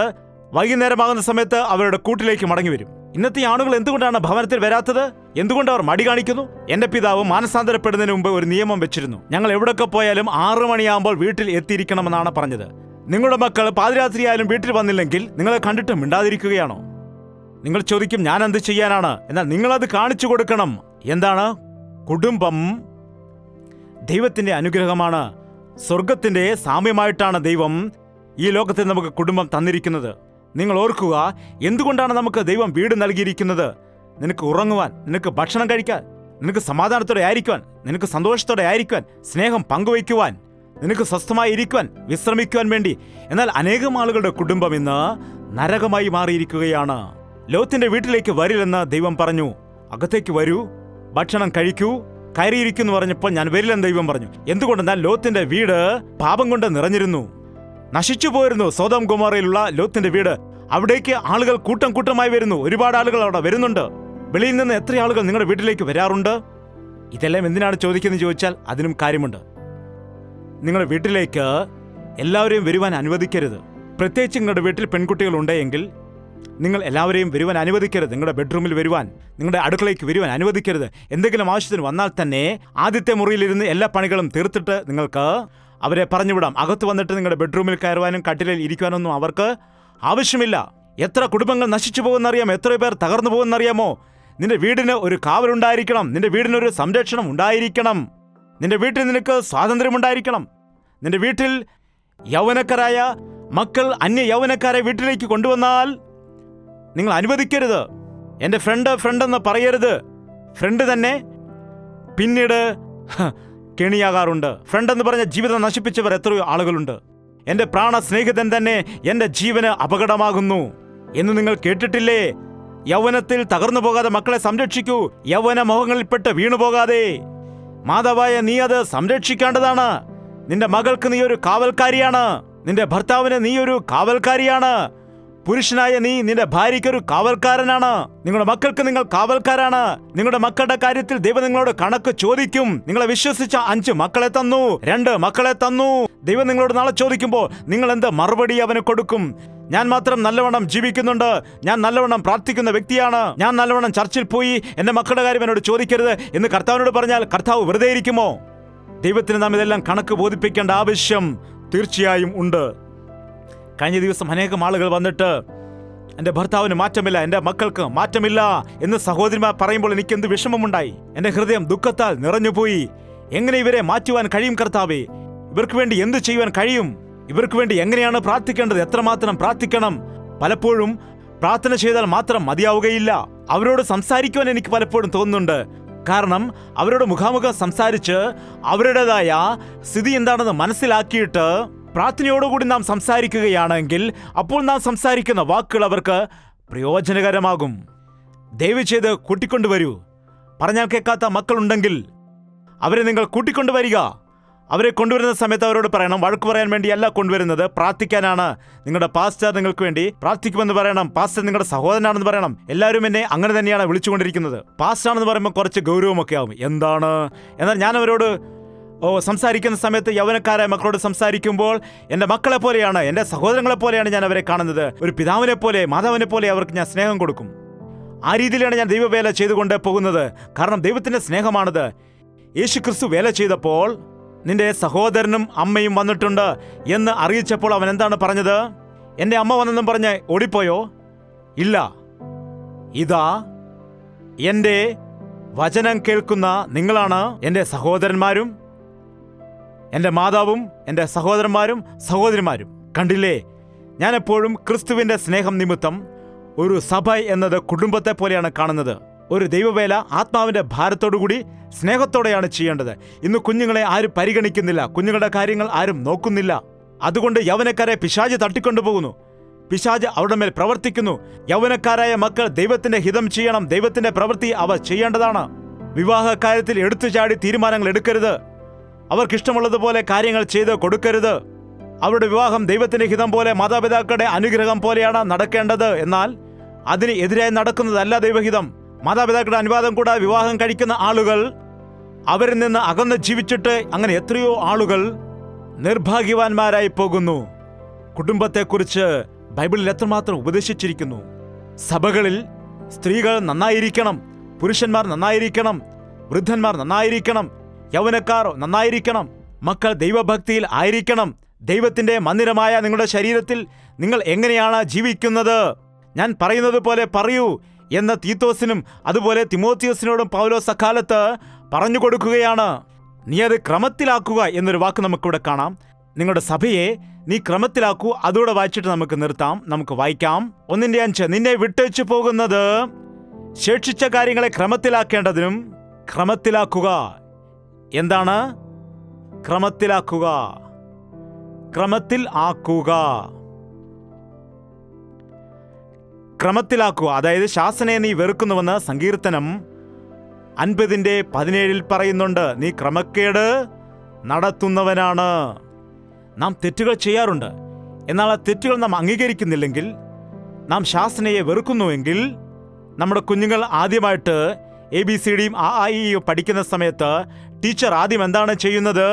വൈകുന്നേരമാകുന്ന സമയത്ത് അവരുടെ കൂട്ടിലേക്ക് മടങ്ങി വരും. ഇന്നത്തെ ആളുകൾ എന്തുകൊണ്ടാണ് ഭവനത്തിൽ വരാത്തത്? എന്തുകൊണ്ട് അവർ മടി കാണിക്കുന്നു? എന്റെ പിതാവ് മാനസാന്തരപ്പെടുന്നതിന് മുമ്പ് ഒരു നിയമം വെച്ചിരുന്നു. ഞങ്ങൾ എവിടെയൊക്കെ പോയാലും 6 മണിയാകുമ്പോൾ വീട്ടിൽ എത്തിയിരിക്കണമെന്നാണ് പറഞ്ഞത്. നിങ്ങളുടെ മക്കൾ പാതിരാത്രിയായാലും വീട്ടിൽ വന്നില്ലെങ്കിൽ നിങ്ങളെ കണ്ടിട്ട് മിണ്ടാതിരിക്കുകയാണോ? നിങ്ങൾ ചോദിക്കും, ഞാൻ എന്ത് ചെയ്യാനാണ്? എന്നാൽ നിങ്ങളത് കാണിച്ചു കൊടുക്കണം. എന്താണ്? കുടുംബം ദൈവത്തിന്റെ അനുഗ്രഹമാണ്. സ്വർഗത്തിന്റെ സാമ്യമായിട്ടാണ് ദൈവം ഈ ലോകത്തിൽ നമുക്ക് കുടുംബം തന്നിരിക്കുന്നത്. നിങ്ങൾ ഓർക്കുക, എന്തുകൊണ്ടാണ് നമുക്ക് ദൈവം വീട് നൽകിയിരിക്കുന്നത്? നിനക്ക് ഉറങ്ങുവാൻ, നിനക്ക് ഭക്ഷണം കഴിക്കാൻ, നിനക്ക് സമാധാനത്തോടെ ആയിരിക്കുവാൻ, നിനക്ക് സന്തോഷത്തോടെ ആയിരിക്കുവാൻ, സ്നേഹം പങ്കുവയ്ക്കുവാൻ, നിനക്ക് സ്വസ്ഥമായി ഇരിക്കുവാൻ, വിശ്രമിക്കുവാൻ വേണ്ടി. എന്നാൽ അനേകം ആളുകളുടെ കുടുംബം ഇന്ന് നരകമായി മാറിയിരിക്കുകയാണ്. ലോത്തിന്റെ വീട്ടിലേക്ക് വരില്ലെന്ന് ദൈവം പറഞ്ഞു. അകത്തേക്ക് വരൂ, ഭക്ഷണം കഴിക്കൂ, കയറിയിരിക്കുന്നു പറഞ്ഞപ്പോൾ ഞാൻ വരില്ലെന്ന് ദൈവം പറഞ്ഞു. എന്തുകൊണ്ടെന്നാൽ ലോത്തിന്റെ വീട് പാപം കൊണ്ട് നിറഞ്ഞിരുന്നു, നശിച്ചു പോയിരുന്നു. സോദോം ഗൊമോറയിലുള്ള ലോത്തിന്റെ വീട്, അവിടേക്ക് ആളുകൾ കൂട്ടം കൂട്ടമായി വരുന്നു. ഒരുപാട് ആളുകൾ അവിടെ വരുന്നുണ്ട്. വെളിയിൽ നിന്ന് എത്ര ആളുകൾ നിങ്ങളുടെ വീട്ടിലേക്ക് വരാറുണ്ട്? ഇതെല്ലാം എന്തിനാണ് ചോദിക്കുന്നത് ചോദിച്ചാൽ അതിനും കാര്യമുണ്ട്. നിങ്ങളുടെ വീട്ടിലേക്ക് എല്ലാവരെയും വരുവാൻ അനുവദിക്കരുത്. പ്രത്യേകിച്ച് നിങ്ങളുടെ വീട്ടിൽ പെൺകുട്ടികൾ ഉണ്ടെങ്കിൽ നിങ്ങൾ എല്ലാവരെയും വരുവാൻ അനുവദിക്കരുത്. നിങ്ങളുടെ ബെഡ്റൂമിൽ വരുവാൻ, നിങ്ങളുടെ അടുക്കളയ്ക്ക് വരുവാൻ അനുവദിക്കരുത്. എന്തെങ്കിലും ആവശ്യത്തിന് വന്നാൽ തന്നെ ആദ്യത്തെ മുറിയിലിരുന്ന് എല്ലാ പണികളും തീർത്തിട്ട് നിങ്ങൾക്ക് അവരെ പറഞ്ഞുവിടാം. അകത്ത് വന്നിട്ട് നിങ്ങളുടെ ബെഡ്റൂമിൽ കയറുവാനും കട്ടിലിൽ ഇരിക്കുവാനൊന്നും അവർക്ക് ആവശ്യമില്ല. എത്ര കുടുംബങ്ങൾ നശിച്ചു പോകുന്നറിയാമോ? എത്ര പേർ തകർന്നു പോകുന്നറിയാമോ? നിന്റെ വീടിന് ഒരു കാവലുണ്ടായിരിക്കണം. നിന്റെ വീടിനൊരു സംരക്ഷണം ഉണ്ടായിരിക്കണം. നിന്റെ വീട്ടിൽ നിനക്ക് സ്വാതന്ത്ര്യമുണ്ടായിരിക്കണം. നിന്റെ വീട്ടിൽ യൗവനക്കാരായ മക്കൾ അന്യ യൗവനക്കാരെ വീട്ടിലേക്ക് കൊണ്ടുവന്നാൽ നിങ്ങൾ അനുവദിക്കരുത്. എൻ്റെ ഫ്രണ്ടെന്ന് പറയരുത്. ഫ്രണ്ട് തന്നെ പിന്നീട് കെണിയാകാറുണ്ട്. ഫ്രണ്ടെന്ന് പറഞ്ഞ ജീവിതം നശിപ്പിച്ചവർ എത്രയോ ആളുകളുണ്ട്. എൻ്റെ പ്രാണ സ്നേഹിതൻ തന്നെ എൻ്റെ ജീവന് അപകടമാകുന്നു എന്ന് നിങ്ങൾ കേട്ടിട്ടില്ലേ? യൗവനത്തിൽ തകർന്നു പോകാതെ മക്കളെ സംരക്ഷിക്കൂ. യൗവന മോഹങ്ങളിൽപ്പെട്ട് വീണുപോകാതെ മാതാവായ നീ അത് സംരക്ഷിക്കേണ്ടതാണ്. നിന്റെ മകൾക്ക് നീ ഒരു കാവൽക്കാരിയാണ്. നിന്റെ ഭർത്താവിന് നീ ഒരു കാവൽക്കാരിയാണ്. പുരുഷനായ നീ നിന്റെ ഭാര്യയ്ക്കൊരു കാവൽക്കാരനാണ്. നിങ്ങളുടെ മക്കൾക്ക് നിങ്ങൾ കാവൽക്കാരാണ്. നിങ്ങളുടെ മക്കളുടെ കാര്യത്തിൽ ദൈവം നിങ്ങളോട് കണക്ക് ചോദിക്കും. നിങ്ങളെ വിശ്വസിച്ച 5 മക്കളെ തന്നു, 2 മക്കളെ തന്നു. ദൈവം നിങ്ങളോട് നാളെ ചോദിക്കുമ്പോൾ നിങ്ങൾ എന്ത് മറുപടി അവന് കൊടുക്കും? ഞാൻ മാത്രം നല്ലവണ്ണം ജീവിക്കുന്നുണ്ട്, ഞാൻ നല്ലവണ്ണം പ്രാർത്ഥിക്കുന്ന വ്യക്തിയാണ്, ഞാൻ നല്ലവണ്ണം ചർച്ചിൽ പോയി എൻ്റെ മക്കളുടെ കാര്യം എന്നോട് ചോദിക്കരുത് എന്ന് കർത്താവിനോട് പറഞ്ഞാൽ കർത്താവ് വെറുതെ ഇരിക്കുമോ? ദൈവത്തിന് നാം ഇതെല്ലാം കണക്ക് ബോധിപ്പിക്കേണ്ട ആവശ്യം തീർച്ചയായും ഉണ്ട്. കഴിഞ്ഞ ദിവസം അനേകം ആളുകൾ വന്നിട്ട് എൻ്റെ ഭർത്താവിന് മാറ്റമില്ല, എൻ്റെ മക്കൾക്ക് മാറ്റമില്ല എന്ന് സഹോദരിമാർ പറയുമ്പോൾ എനിക്ക് എന്ത് വിഷമമുണ്ടായി. എൻ്റെ ഹൃദയം ദുഃഖത്താൽ നിറഞ്ഞുപോയി. എങ്ങനെ ഇവരെ മാറ്റുവാൻ കഴിയും കർത്താവേ? ഇവർക്ക് വേണ്ടി എന്ത് ചെയ്യുവാൻ കഴിയും? ഇവർക്ക് വേണ്ടി എങ്ങനെയാണ് പ്രാർത്ഥിക്കേണ്ടത്? എത്രമാത്രം പ്രാർത്ഥിക്കണം? പലപ്പോഴും പ്രാർത്ഥന ചെയ്താൽ മാത്രം മതിയാവുകയില്ല. അവരോട് സംസാരിക്കുവാൻ എനിക്ക് പലപ്പോഴും തോന്നുന്നുണ്ട്. കാരണം അവരോട് മുഖാമുഖം സംസാരിച്ച് അവരുടേതായ സ്ഥിതി എന്താണെന്ന് മനസ്സിലാക്കിയിട്ട് പ്രാർത്ഥനയോടുകൂടി നാം സംസാരിക്കുകയാണെങ്കിൽ അപ്പോൾ നാം സംസാരിക്കുന്ന വാക്കുകൾ അവർക്ക് പ്രയോജനകരമാകും. ദയവ് ചെയ്ത് കൂട്ടിക്കൊണ്ടുവരൂ. പറഞ്ഞാൽ കേൾക്കാത്ത മക്കളുണ്ടെങ്കിൽ അവരെ നിങ്ങൾ കൂട്ടിക്കൊണ്ടുവരിക. അവരെ കൊണ്ടുവരുന്ന സമയത്ത് അവരോട് പറയണം, വഴക്ക് പറയാൻ വേണ്ടിയല്ല കൊണ്ടുവരുന്നത്, പ്രാർത്ഥിക്കാനാണ്. നിങ്ങളുടെ പാസ്റ്റർ നിങ്ങൾക്ക് വേണ്ടി പ്രാർത്ഥിക്കുമെന്ന് പറയണം. പാസ്റ്റർ നിങ്ങളുടെ സഹോദരനാണെന്ന് പറയണം. എല്ലാവരും എന്നെ അങ്ങനെ തന്നെയാണ് വിളിച്ചുകൊണ്ടിരിക്കുന്നത്. പാസ്റ്റർ ആണെന്ന് പറയുമ്പോൾ കുറച്ച് ഗൗരവമൊക്കെ ആവും. എന്താണ്? എന്നാൽ ഞാൻ അവരോട് സംസാരിക്കുന്ന സമയത്ത് യൗവനക്കാരായ മക്കളോട് സംസാരിക്കുമ്പോൾ എൻ്റെ മക്കളെ പോലെയാണ്, എൻ്റെ സഹോദരങ്ങളെ പോലെയാണ് ഞാൻ അവരെ കാണുന്നത്. ഒരു പിതാവിനെ പോലെ, മാതാവിനെ പോലെ അവർക്ക് ഞാൻ സ്നേഹം കൊടുക്കും. ആ രീതിയിലാണ് ഞാൻ ദൈവവേല ചെയ്തുകൊണ്ട് പോകുന്നത്. കാരണം ദൈവത്തിൻ്റെ സ്നേഹമാണത്. യേശുക്രിസ്തു വേല ചെയ്തപ്പോൾ നിന്റെ സഹോദരനും അമ്മയും വന്നിട്ടുണ്ട് എന്ന് അറിയിച്ചപ്പോൾ അവൻ എന്താണ് പറഞ്ഞത്? എൻ്റെ അമ്മ വന്നെന്നും പറഞ്ഞ് ഓടിപ്പോയോ? ഇല്ല. ഇതാ എൻ്റെ വചനം കേൾക്കുന്ന നിങ്ങളാണ് എൻ്റെ സഹോദരന്മാരും എൻ്റെ മാതാവും എൻ്റെ സഹോദരന്മാരും സഹോദരിമാരും. കണ്ടില്ലേ? ഞാൻ എപ്പോഴും ക്രിസ്തുവിൻ്റെ സ്നേഹം നിമിത്തം ഒരു സഭ എന്നത് കുടുംബത്തെ പോലെയാണ് കാണുന്നത്. ഒരു ദൈവവേല ആത്മാവിൻ്റെ ഭാരത്തോടുകൂടി സ്നേഹത്തോടെയാണ് ചെയ്യേണ്ടത്. ഇന്ന് കുഞ്ഞുങ്ങളെ ആരും പരിഗണിക്കുന്നില്ല. കുഞ്ഞുങ്ങളുടെ കാര്യങ്ങൾ ആരും നോക്കുന്നില്ല. അതുകൊണ്ട് യൗവനക്കാരെ പിശാച് തട്ടിക്കൊണ്ടുപോകുന്നു. പിശാച് അവരുടെ മേൽ പ്രവർത്തിക്കുന്നു. യൗവനക്കാരായ മക്കൾ ദൈവത്തിന്റെ ഹിതം ചെയ്യണം. ദൈവത്തിന്റെ പ്രവൃത്തി അവർ ചെയ്യേണ്ടതാണ്. വിവാഹ കാര്യത്തിൽ എടുത്തുചാടി തീരുമാനങ്ങൾ എടുക്കരുത്. അവർക്കിഷ്ടമുള്ളതുപോലെ കാര്യങ്ങൾ ചെയ്ത് കൊടുക്കരുത്. അവരുടെ വിവാഹം ദൈവത്തിന്റെ ഹിതം പോലെ, മാതാപിതാക്കളുടെ അനുഗ്രഹം പോലെയാണ് നടക്കേണ്ടത്. എന്നാൽ അതിന് എതിരായി നടക്കുന്നതല്ല ദൈവഹിതം. മാതാപിതാക്കളുടെ അനുവാദം കൂടാതെ വിവാഹം കഴിക്കുന്ന ആളുകൾ, അവരിൽ നിന്ന് അകന്ന് ജീവിച്ചിട്ട് അങ്ങനെ എത്രയോ ആളുകൾ നിർഭാഗ്യവാന്മാരായി പോകുന്നു. കുടുംബത്തെക്കുറിച്ച് ബൈബിളിൽ എത്രമാത്രം ഉപദേശിച്ചിരിക്കുന്നു. സഭകളിൽ സ്ത്രീകൾ നന്നായിരിക്കണം, പുരുഷന്മാർ നന്നായിരിക്കണം, വൃദ്ധന്മാർ നന്നായിരിക്കണം, യൗവനക്കാർ നന്നായിരിക്കണം, മക്കൾ ദൈവഭക്തിയിൽ ആയിരിക്കണം. ദൈവത്തിന്റെ മന്ദിരമായ നിങ്ങളുടെ ശരീരത്തിൽ നിങ്ങൾ എങ്ങനെയാണ് ജീവിക്കുന്നത്, ഞാൻ പറയുന്നത് പോലെ പറയൂ എന്ന് തീത്തോസിനും അതുപോലെ തിമോത്തിയോസിനോടും പൗലോസ് അക്കാലത്ത് പറഞ്ഞു കൊടുക്കുകയാണ്. നീ അത് ക്രമത്തിലാക്കുക എന്നൊരു വാക്ക് നമുക്കിവിടെ കാണാം. നിങ്ങളുടെ സഭയെ നീ ക്രമത്തിലാക്കൂ. അതുകൂടെ വായിച്ചിട്ട് നമുക്ക് നിർത്താം. നമുക്ക് വായിക്കാം. 1:5. നിന്നെ വിട്ടേച്ചു പോകുന്നത് ശേഷിച്ച കാര്യങ്ങളെ ക്രമത്തിലാക്കേണ്ടതിനും. ക്രമത്തിലാക്കുക എന്താണ്? ക്രമത്തിലാക്കുക, ക്രമത്തിൽ ആക്കുക, ക്രമത്തിലാക്കുക. അതായത് ശാസനയെ നീ വെറുക്കുന്നുവെന്ന് സങ്കീർത്തനം 50:17 പറയുന്നുണ്ട്. നീ ക്രമക്കേട് നടത്തുന്നവനാണ്. നാം തെറ്റുകൾ ചെയ്യാറുണ്ട്. എന്നാൽ ആ തെറ്റുകൾ നാം അംഗീകരിക്കുന്നില്ലെങ്കിൽ, നാം ശാസനയെ വെറുക്കുന്നുവെങ്കിൽ, നമ്മുടെ കുഞ്ഞുങ്ങൾ ആദ്യമായിട്ട് ABCDയും AIE പഠിക്കുന്ന സമയത്ത് ടീച്ചർ ആദ്യം എന്താണ് ചെയ്യുന്നത്?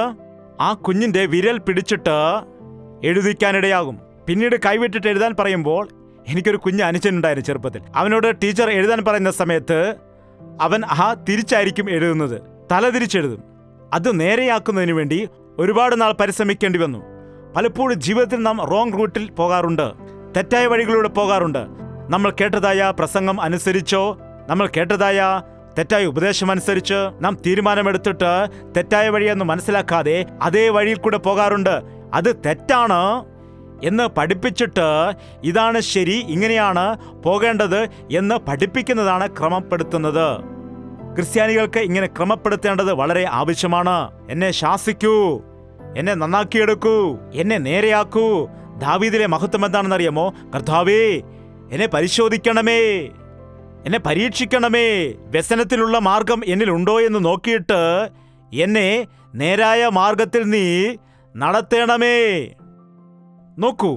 ആ കുഞ്ഞിൻ്റെ വിരൽ പിടിച്ചിട്ട് എഴുതിക്കാനിടയാകും. പിന്നീട് കൈവിട്ടിട്ട് എഴുതാൻ പറയുമ്പോൾ, എനിക്കൊരു കുഞ്ഞ് അനുജനുണ്ടായിരുന്നു ചെറുപ്പത്തിൽ. അവനോട് ടീച്ചർ എഴുതാൻ പറയുന്ന സമയത്ത് അവൻ തിരിച്ചായിരിക്കും എഴുതുന്നത്, തല തിരിച്ചെഴുതും. അത് നേരെയാക്കുന്നതിന് വേണ്ടി ഒരുപാട് നാൾ പരിശ്രമിക്കേണ്ടി വന്നു. പലപ്പോഴും ജീവിതത്തിൽ നാം റോങ് റൂട്ടിൽ പോകാറുണ്ട്, തെറ്റായ വഴികളിലൂടെ പോകാറുണ്ട്. നമ്മൾ കേട്ടതായ പ്രസംഗം അനുസരിച്ചോ, നമ്മൾ കേട്ടതായ തെറ്റായ ഉപദേശം അനുസരിച്ച് നാം തീരുമാനമെടുത്തിട്ട് തെറ്റായ വഴിയെന്ന് മനസ്സിലാക്കാതെ അതേ വഴിയിൽ കൂടെ പോകാറുണ്ട്. അത് തെറ്റാണ് എന്ന് പഠിപ്പിച്ചിട്ട് ഇതാണ് ശരി, ഇങ്ങനെയാണ് പോകേണ്ടത് എന്ന് പഠിപ്പിക്കുന്നതാണ് ക്രമപ്പെടുത്തുന്നത്. ക്രിസ്ത്യാനികൾക്ക് ഇങ്ങനെ ക്രമപ്പെടുത്തേണ്ടത് വളരെ ആവശ്യമാണ്. എന്നെ ശാസിക്കൂ, എന്നെ നന്നാക്കിയെടുക്കൂ, എന്നെ നേരെയാക്കൂ. ദാവീദിലെ മഹത്വം എന്താണെന്നറിയാമോ? കർത്താവേ, എന്നെ പരിശോധിക്കണമേ, എന്നെ പരീക്ഷിക്കണമേ, വ്യസനത്തിലുള്ള മാർഗം എന്നിലുണ്ടോ എന്ന് നോക്കിയിട്ട് എന്നെ നേരായ മാർഗത്തിൽ നീ നടത്തേണമേ. നോക്കൂ,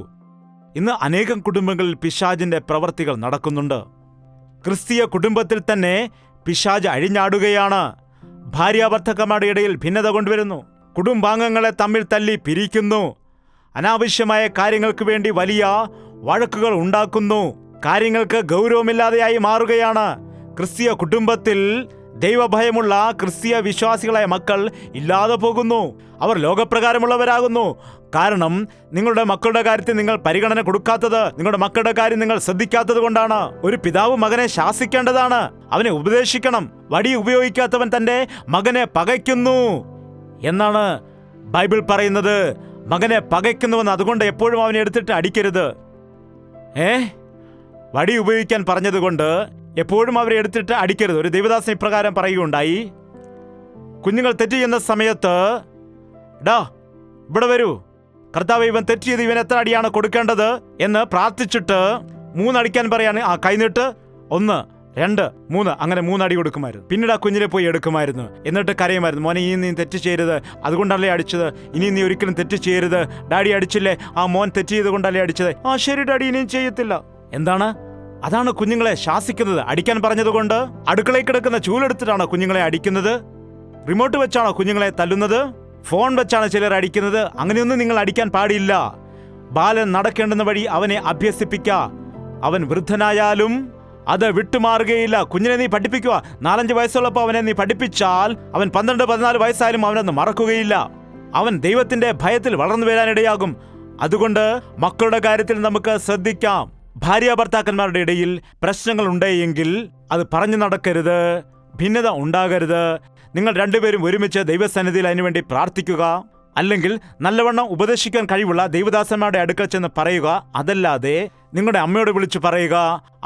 ഇന്ന് അനേകം കുടുംബങ്ങളിൽ പിശാചിന്റെ പ്രവർത്തികൾ നടക്കുന്നുണ്ട്. ക്രിസ്തീയ കുടുംബത്തിൽ തന്നെ പിശാച് അഴിഞ്ഞാടുകയാണ്. ഭാര്യാഭർത്തക്കന്മാരുടെ ഇടയിൽ ഭിന്നത കൊണ്ടുവരുന്നു, കുടുംബാംഗങ്ങളെ തമ്മിൽ തല്ലി പിരിക്കുന്നു, അനാവശ്യമായ കാര്യങ്ങൾക്ക് വേണ്ടി വലിയ വഴക്കുകൾ ഉണ്ടാക്കുന്നു, കാര്യങ്ങൾക്ക് ഗൗരവമില്ലാതെയായി മാറുകയാണ്. ക്രിസ്തീയ കുടുംബത്തിൽ ദൈവഭയമുള്ള ക്രിസ്തീയ വിശ്വാസികളായ മക്കൾ ഇല്ലാതെ പോകുന്നു. അവർ ലോകപ്രകാരമുള്ളവരാകുന്നു. കാരണം നിങ്ങളുടെ മക്കളുടെ കാര്യത്തിൽ നിങ്ങൾ പരിഗണന കൊടുക്കാത്തത്, നിങ്ങളുടെ മക്കളുടെ കാര്യം നിങ്ങൾ ശ്രദ്ധിക്കാത്തത് കൊണ്ടാണ്. ഒരു പിതാവ് മകനെ ശാസിക്കേണ്ടതാണ്, അവനെ ഉപദേശിക്കണം. വടി ഉപയോഗിക്കാത്തവൻ തന്റെ മകനെ പകയ്ക്കുന്നു എന്നാണ് ബൈബിൾ പറയുന്നത്. മകനെ പകയ്ക്കുന്നുവെന്ന്, അതുകൊണ്ട് എപ്പോഴും അവനെ എടുത്തിട്ട് അടിക്കരുത്. വടി ഉപയോഗിക്കാൻ പറഞ്ഞതുകൊണ്ട് എപ്പോഴും അവരെ എടുത്തിട്ട് അടിക്കരുത്. ഒരു ദൈവദാസൻ ഇപ്രകാരം പറയുകയുണ്ടായി, കുഞ്ഞുങ്ങൾ തെറ്റ് ചെയ്യുന്ന സമയത്ത്, ഇവിടെ വരൂ, കർത്താവ് ഇവൻ തെറ്റ് ചെയ്ത് ഇവൻ എത്ര അടിയാണ് കൊടുക്കേണ്ടത് എന്ന് പ്രാർത്ഥിച്ചിട്ട് 3 അടിക്കാൻ പറയാണ്. കൈനീട്ട് 1, 2, 3 അങ്ങനെ 3 അടി കൊടുക്കുമായിരുന്നു. പിന്നീട് ആ കുഞ്ഞിനെ പോയി എടുക്കുമായിരുന്നു. എന്നിട്ട് കരയുമായിരുന്നു, മോനെ ഇനി നീ തെറ്റ് ചെയ്യരുത്, അതുകൊണ്ടല്ലേ അടിച്ചത്, ഇനി നീ ഒരിക്കലും തെറ്റ് ചെയ്യരുത്, ഡാഡി അടിച്ചില്ലേ, ആ മോൻ തെറ്റ് ചെയ്ത് കൊണ്ടല്ലേ അടിച്ചത്, ശരി ഡാഡി ഇനിയും ചെയ്യത്തില്ല. എന്താണ്? അതാണ് കുഞ്ഞുങ്ങളെ ശാസിക്കുന്നത്. അടിക്കാൻ പറഞ്ഞതുകൊണ്ട് അടുക്കളയിൽ കിടക്കുന്ന ചൂലെടുത്തിട്ടാണോ കുഞ്ഞുങ്ങളെ അടിക്കുന്നത്? റിമോട്ട് വെച്ചാണോ കുഞ്ഞുങ്ങളെ തല്ലുന്നത്? ഫോൺ വെച്ചാണ് ചിലർ അടിക്കുന്നത്. അങ്ങനെയൊന്നും നിങ്ങൾ അടിക്കാൻ പാടില്ല. ബാലൻ നടക്കേണ്ടുന്ന വഴി അവനെ അഭ്യസിപ്പിക്ക. അവൻ വൃദ്ധനായാലും അത് വിട്ടുമാറുകയില്ല. കുഞ്ഞിനെ നീ പഠിപ്പിക്കുക. 4-5 വയസ്സുള്ളപ്പോൾ അവനെ നീ പഠിപ്പിച്ചാൽ അവൻ 12-14 വയസ്സായാലും അവനൊന്ന് മറക്കുകയില്ല. അവൻ ദൈവത്തിന്റെ ഭയത്തിൽ വളർന്നു വരാനിടയാകും. അതുകൊണ്ട് മക്കളുടെ കാര്യത്തിൽ നമുക്ക് ശ്രദ്ധിക്കാം. ഭാര്യ ഭർത്താക്കന്മാരുടെ ഇടയിൽ പ്രശ്നങ്ങൾ ഉണ്ടെങ്കിൽ അത് പറഞ്ഞു നടക്കരുത്, ഭിന്നത ഉണ്ടാകരുത്. നിങ്ങൾ രണ്ടുപേരും ഒരുമിച്ച് ദൈവസന്നിധിയിൽ അതിനുവേണ്ടി പ്രാർത്ഥിക്കുക. അല്ലെങ്കിൽ നല്ലവണ്ണം ഉപദേശിക്കാൻ കഴിവുള്ള ദൈവദാസന്മാരുടെ അടുക്കൽ ചെന്ന് പറയുക. അതല്ലാതെ നിങ്ങളുടെ അമ്മയോട് വിളിച്ചു പറയുക,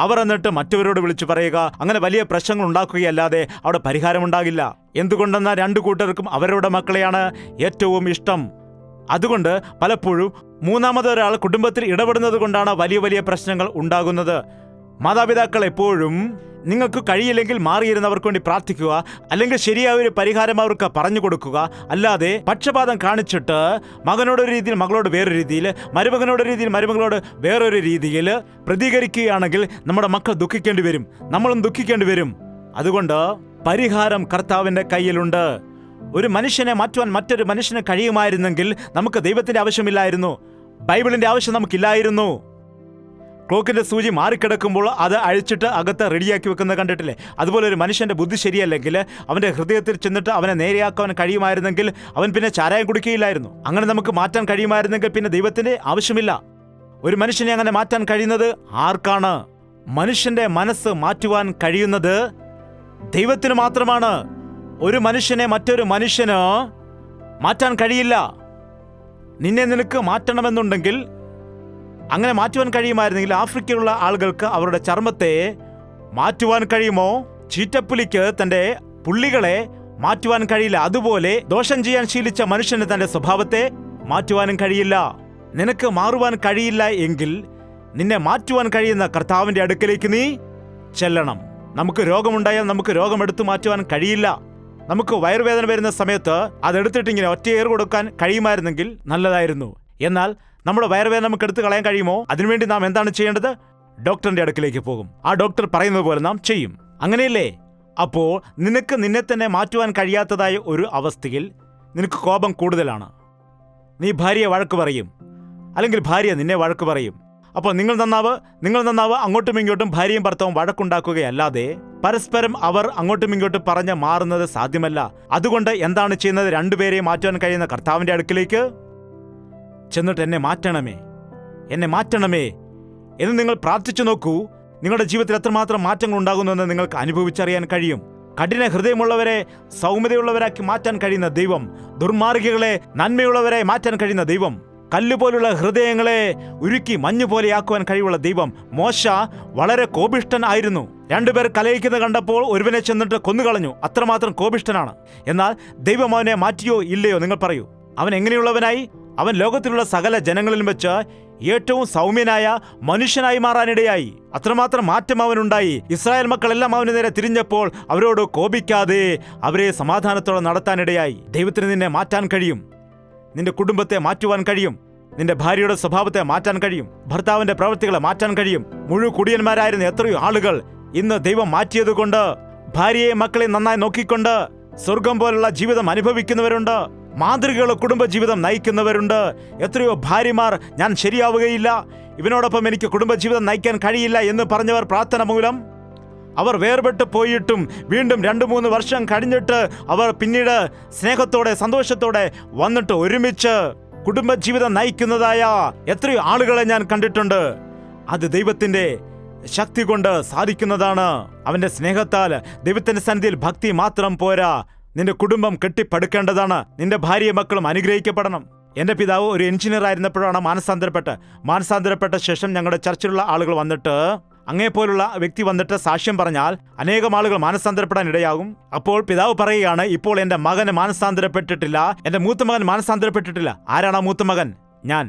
അവർ എന്നിട്ട് മറ്റവരോട് വിളിച്ചു പറയുക, അങ്ങനെ വലിയ പ്രശ്നങ്ങൾ ഉണ്ടാക്കുകയല്ലാതെ അവിടെ പരിഹാരമുണ്ടാകില്ല. എന്തുകൊണ്ടെന്നാൽ 2 കൂട്ടർക്കും അവരുടെ മക്കളെയാണ് ഏറ്റവും ഇഷ്ടം. അതുകൊണ്ട് പലപ്പോഴും മൂന്നാമതൊരാൾ കുടുംബത്തിൽ ഇടപെടുന്നത് കൊണ്ടാണ് വലിയ വലിയ പ്രശ്നങ്ങൾ ഉണ്ടാകുന്നത്. മാതാപിതാക്കൾ എപ്പോഴും നിങ്ങൾക്ക് കഴിയില്ലെങ്കിൽ മാറിയിരുന്നവർക്ക് വേണ്ടി പ്രാർത്ഥിക്കുക, അല്ലെങ്കിൽ ശരിയായ ഒരു പരിഹാരം അവർക്ക് പറഞ്ഞു കൊടുക്കുക. അല്ലാതെ പക്ഷപാതം കാണിച്ചിട്ട് മകനോടൊരു രീതിയിൽ മകളോട് വേറൊരു രീതിയിൽ, മരുമകനോടൊരു രീതിയിൽ മരുമകളോട് വേറൊരു രീതിയിൽ പ്രതികരിക്കുകയാണെങ്കിൽ നമ്മുടെ മക്കൾ ദുഃഖിക്കേണ്ടി വരും, നമ്മളും ദുഃഖിക്കേണ്ടി വരും. അതുകൊണ്ട് പരിഹാരം കർത്താവിൻ്റെ കയ്യിലുണ്ട്. ഒരു മനുഷ്യനെ മാറ്റുവാൻ മറ്റൊരു മനുഷ്യന് കഴിയുമായിരുന്നെങ്കിൽ നമുക്ക് ദൈവത്തിന്റെ ആവശ്യമില്ലായിരുന്നു, ബൈബിളിന്റെ ആവശ്യം നമുക്കില്ലായിരുന്നു. ക്ലോക്കിന്റെ സൂചി മാറിക്കിടക്കുമ്പോൾ അത് അഴിച്ചിട്ട് അകത്ത് റെഡിയാക്കി വെക്കുന്നത് കണ്ടിട്ടില്ലേ? അതുപോലെ ഒരു മനുഷ്യന്റെ ബുദ്ധി ശരിയല്ലെങ്കിൽ അവന്റെ ഹൃദയത്തിൽ ചെന്നിട്ട് അവനെ നേരെയാക്കാൻ കഴിയുമായിരുന്നെങ്കിൽ അവൻ പിന്നെ ചാരായം കുടിക്കുകയില്ലായിരുന്നു. അങ്ങനെ നമുക്ക് മാറ്റാൻ കഴിയുമായിരുന്നെങ്കിൽ പിന്നെ ദൈവത്തിന്റെ ആവശ്യമില്ല. ഒരു മനുഷ്യനെ അങ്ങനെ മാറ്റാൻ കഴിയുന്നത് ആർക്കാണ്? മനുഷ്യന്റെ മനസ്സ് മാറ്റുവാൻ കഴിയുന്നത് ദൈവത്തിന് മാത്രമാണ്. ഒരു മനുഷ്യനെ മറ്റൊരു മനുഷ്യന് മാറ്റാൻ കഴിയില്ല. നിനക്ക് മാറ്റണമെന്നുണ്ടെങ്കിൽ, അങ്ങനെ മാറ്റുവാൻ കഴിയുമായിരുന്നെങ്കിൽ ആഫ്രിക്കയിലുള്ള ആളുകൾക്ക് അവരുടെ ചർമ്മത്തെ മാറ്റുവാൻ കഴിയുമോ? ചീറ്റപ്പുലിക്ക് തന്റെ പുള്ളികളെ മാറ്റുവാൻ കഴിയില്ല. അതുപോലെ ദോഷം ചെയ്യാൻ ശീലിച്ച മനുഷ്യന് തന്റെ സ്വഭാവത്തെ മാറ്റുവാനും കഴിയില്ല. നിനക്ക് മാറുവാൻ കഴിയില്ല എങ്കിൽ നിന്നെ മാറ്റുവാൻ കഴിയുന്ന കർത്താവിന്റെ അടുക്കലേക്ക് നീ ചെല്ലണം. നമുക്ക് രോഗമുണ്ടായാൽ നമുക്ക് രോഗം എടുത്തു മാറ്റുവാൻ കഴിയില്ല. നമുക്ക് വയറുവേദന വരുന്ന സമയത്ത് അതെടുത്തിട്ട് ഇങ്ങനെ ഒറ്റയേറ് കൊടുക്കാൻ കഴിയുമായിരുന്നെങ്കിൽ നല്ലതായിരുന്നു. എന്നാൽ നമ്മുടെ വയറുവേദന നമുക്ക് എടുത്തു കളയാൻ കഴിയുമോ? അതിനുവേണ്ടി നാം എന്താണ് ചെയ്യേണ്ടത്? ഡോക്ടറിന്റെ അടുക്കിലേക്ക് പോകും. ആ ഡോക്ടർ പറയുന്നത് പോലെ നാം ചെയ്യും. അങ്ങനെയല്ലേ? അപ്പോൾ നിനക്ക് നിന്നെ തന്നെ മാറ്റുവാൻ കഴിയാത്തതായ ഒരു അവസ്ഥയിൽ നിനക്ക് കോപം കൂടുതലാണ്. നീ ഭാര്യയെ വഴക്ക് പറയും, അല്ലെങ്കിൽ ഭാര്യ നിന്നെ വഴക്ക് പറയും. അപ്പോൾ നിങ്ങൾ നന്നാവ് അങ്ങോട്ടും ഇങ്ങോട്ടും ഭാര്യയും ഭർത്താവും വഴക്കുണ്ടാക്കുകയല്ലാതെ പരസ്പരം അവർ അങ്ങോട്ടും ഇങ്ങോട്ടും പറഞ്ഞ് മാറുന്നത് സാധ്യമല്ല. അതുകൊണ്ട് എന്താണ് ചെയ്യുന്നത്? രണ്ടുപേരെയും മാറ്റുവാൻ കഴിയുന്ന കർത്താവിന്റെ അടുക്കിലേക്ക് ചെന്നിട്ട് എന്നെ മാറ്റണമേ എന്ന് നിങ്ങൾ പ്രാർത്ഥിച്ചു നോക്കൂ. നിങ്ങളുടെ ജീവിതത്തിൽ എത്രമാത്രം മാറ്റങ്ങൾ ഉണ്ടാകുന്നുവെന്ന് നിങ്ങൾക്ക് അനുഭവിച്ചറിയാൻ കഴിയും. കഠിന ഹൃദയമുള്ളവരെ സൗമ്യതയുള്ളവരാക്കി മാറ്റാൻ കഴിയുന്ന ദൈവം, ദുർമാർഗികളെ നന്മയുള്ളവരെ മാറ്റാൻ കഴിയുന്ന ദൈവം, കല്ലുപോലുള്ള ഹൃദയങ്ങളെ ഉരുക്കി മഞ്ഞുപോലെയാക്കുവാൻ കഴിവുള്ള ദൈവം. മോശ വളരെ കോപിഷ്ഠൻ ആയിരുന്നു. രണ്ടുപേർ കലഹിക്കുന്നത് കണ്ടപ്പോൾ ഒരുവനെ ചെന്നിട്ട് കൊന്നുകളഞ്ഞു. അത്രമാത്രം കോപിഷ്ഠനാണ്. എന്നാൽ ദൈവം അവനെ മാറ്റിയോ ഇല്ലയോ? നിങ്ങൾ പറയൂ. അവൻ എങ്ങനെയുള്ളവനായി? അവൻ ലോകത്തിലുള്ള സകല ജനങ്ങളിലും വെച്ച് ഏറ്റവും സൗമ്യനായ മനുഷ്യനായി മാറാനിടയായി. അത്രമാത്രം മാറ്റം അവനുണ്ടായി. ഇസ്രായേൽ മക്കളെല്ലാം അവന് നേരെ തിരിഞ്ഞപ്പോൾ അവരോട് കോപിക്കാതെ അവരെ സമാധാനത്തോടെ നടത്താനിടയായി. ദൈവത്തിന് നിന്നെ മാറ്റാൻ കഴിയും. നിന്റെ കുടുംബത്തെ മാറ്റുവാൻ കഴിയും. നിന്റെ ഭാര്യയുടെ സ്വഭാവത്തെ മാറ്റാൻ കഴിയും. ഭർത്താവിന്റെ പ്രവൃത്തികളെ മാറ്റാൻ കഴിയും. മുഴുകുടിയന്മാരായിരുന്ന എത്രയോ ആളുകൾ ഇന്ന് ദൈവം മാറ്റിയതുകൊണ്ട് ഭാര്യയെയും മക്കളെയും നന്നായി നോക്കിക്കൊണ്ട് സ്വർഗം പോലുള്ള ജീവിതം അനുഭവിക്കുന്നവരുണ്ട്. മാതൃകയുള്ള കുടുംബജീവിതം നയിക്കുന്നവരുണ്ട്. എത്രയോ ഭാര്യമാർ ഞാൻ ശരിയാവുകയില്ല, ഇവനോടൊപ്പം എനിക്ക് കുടുംബജീവിതം നയിക്കാൻ കഴിയില്ല എന്ന് പറഞ്ഞവർ പ്രാർത്ഥന മൂലം അവർ വേർപെട്ട് പോയിട്ടും വീണ്ടും 2-3 വർഷം കഴിഞ്ഞിട്ട് അവർ പിന്നീട് സ്നേഹത്തോടെ സന്തോഷത്തോടെ വന്നിട്ട് ഒരുമിച്ച് കുടുംബജീവിതം നയിക്കുന്നതായ എത്രയോ ആളുകളെ ഞാൻ കണ്ടിട്ടുണ്ട്. അത് ദൈവത്തിന്റെ ശക്തി കൊണ്ട് സാധിക്കുന്നതാണ്. അവന്റെ സ്നേഹത്താൽ. ദൈവത്തിന്റെ സന്നിധിയിൽ ഭക്തി മാത്രം പോരാ, നിന്റെ കുടുംബം കെട്ടിപ്പടുക്കേണ്ടതാണ്. നിന്റെ ഭാര്യയും മക്കളും അനുഗ്രഹിക്കപ്പെടണം. എന്റെ പിതാവ് ഒരു എഞ്ചിനീയർ ആയിരുന്നപ്പോഴാണ് മാനസാന്തരപ്പെട്ട ശേഷം ഞങ്ങളുടെ ചർച്ചിലുള്ള ആളുകൾ വന്നിട്ട്, അങ്ങേപ്പോലുള്ള വ്യക്തി വന്നിട്ട് സാക്ഷ്യം പറഞ്ഞാൽ അനേകം ആളുകൾ മാനസാന്തരപ്പെടാൻ ഇടയാകും. അപ്പോൾ പിതാവ് പറയുകയാണ്, ഇപ്പോൾ എന്റെ മകന് മാനസാന്തരപ്പെട്ടിട്ടില്ല, എന്റെ മൂത്ത മകൻ മാനസാന്തരപ്പെട്ടിട്ടില്ല. ആരാണ് ആ മൂത്ത മകൻ? ഞാൻ,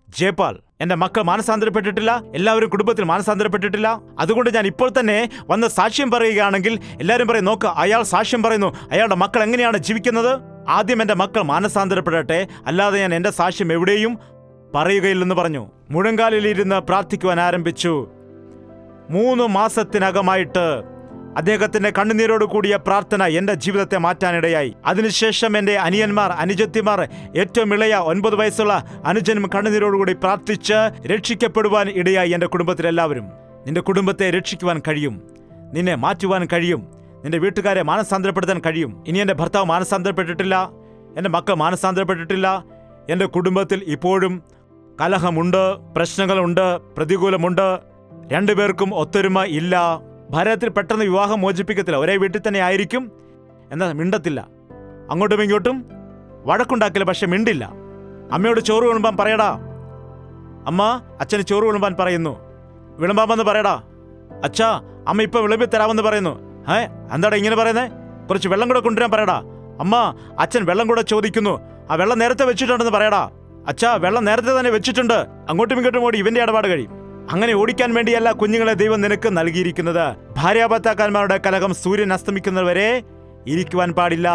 ജയപാൽ. എന്റെ മക്കൾ മാനസാന്തരപ്പെട്ടിട്ടില്ല, എല്ലാവരും കുടുംബത്തിൽ മാനസാന്തരപ്പെട്ടിട്ടില്ല. അതുകൊണ്ട് ഞാൻ ഇപ്പോൾ തന്നെ വന്ന് സാക്ഷ്യം പറയുകയാണെങ്കിൽ എല്ലാവരും പറയും, നോക്ക്, അയാൾ സാക്ഷ്യം പറയുന്നു, അയാളുടെ മക്കൾ എങ്ങനെയാണ് ജീവിക്കുന്നത്. ആദ്യം എന്റെ മക്കൾ മാനസാന്തരപ്പെടട്ടെ, അല്ലാതെ ഞാൻ എന്റെ സാക്ഷ്യം എവിടെയും പറയുകയില്ലെന്ന് പറഞ്ഞു. മുഴങ്കാലിലിരുന്ന് പ്രാർത്ഥിക്കുവാൻ ആരംഭിച്ചു. 3 മാസത്തിനകമായിട്ട് അദ്ദേഹത്തിന്റെ കണ്ണുനീരോട് കൂടിയ പ്രാർത്ഥന എന്റെ ജീവിതത്തെ മാറ്റാനിടയായി. അതിനുശേഷം എന്റെ അനിയന്മാർ, അനുജത്തിമാർ, ഏറ്റവും ഇളയ 9 വയസ്സുള്ള അനുജനും കണ്ണുനീരോടുകൂടി പ്രാർത്ഥിച്ച് രക്ഷിക്കപ്പെടുവാൻ ഇടയായി. എന്റെ കുടുംബത്തിലെല്ലാവരും. നിന്റെ കുടുംബത്തെ രക്ഷിക്കുവാൻ കഴിയും, നിന്നെ മാറ്റുവാൻ കഴിയും, നിന്റെ വീട്ടുകാരെ മാനസാന്തരപ്പെടുത്താൻ കഴിയും. ഇനി എന്റെ ഭർത്താവ് മാനസാന്തരപ്പെട്ടിട്ടില്ല, എന്റെ മക്കൾ മാനസാന്തരപ്പെട്ടിട്ടില്ല. എന്റെ കുടുംബത്തിൽ ഇപ്പോഴും കലഹമുണ്ട്, പ്രശ്നങ്ങളുണ്ട്, പ്രതികൂലമുണ്ട്. രണ്ടുപേർക്കും ഒത്തൊരുമ ഇല്ല. ഭാരതത്തിൽ പെട്ടെന്ന് വിവാഹം മോചിപ്പിക്കത്തില്ല. ഒരേ വീട്ടിൽ തന്നെ ആയിരിക്കും, എന്നാൽ മിണ്ടത്തില്ല. അങ്ങോട്ടും ഇങ്ങോട്ടും വഴക്കുണ്ടാക്കില്ല, പക്ഷെ മിണ്ടില്ല. അമ്മയോട് ചോറ് വിളമ്പാൻ പറയടാ, അമ്മ അച്ഛന് ചോറ് വിളമ്പാൻ പറയുന്നു. വിളമ്പാമെന്ന് പറയടാ, അച്ഛാ അമ്മ ഇപ്പൊ വിളമ്പി തരാമെന്ന് പറയുന്നു. എന്താടാ ഇങ്ങനെ പറയുന്നേ? കുറച്ച് വെള്ളം കൂടെ കൊണ്ടുവരാൻ പറയടാ. അമ്മ അച്ഛൻ വെള്ളം കൂടെ ചോദിക്കുന്നു. ആ വെള്ളം നേരത്തെ വെച്ചിട്ടുണ്ടെന്ന് പറയടാ. അച്ഛാ വെള്ളം നേരത്തെ തന്നെ വെച്ചിട്ടുണ്ട്. അങ്ങോട്ടും ഇങ്ങോട്ടും ഓടി ഇവന്റെ ഇടപാട് കഴിയും. അങ്ങനെ ഓടിക്കാൻ വേണ്ടിയല്ല കുഞ്ഞുങ്ങളെ ദൈവം നിനക്ക് നൽകിയിരിക്കുന്നത്. ഭാര്യാഭർത്താക്കന്മാരുടെ കലഹം സൂര്യൻ അസ്തമിക്കുന്നവരെ ഇരിക്കുവാൻ പാടില്ല.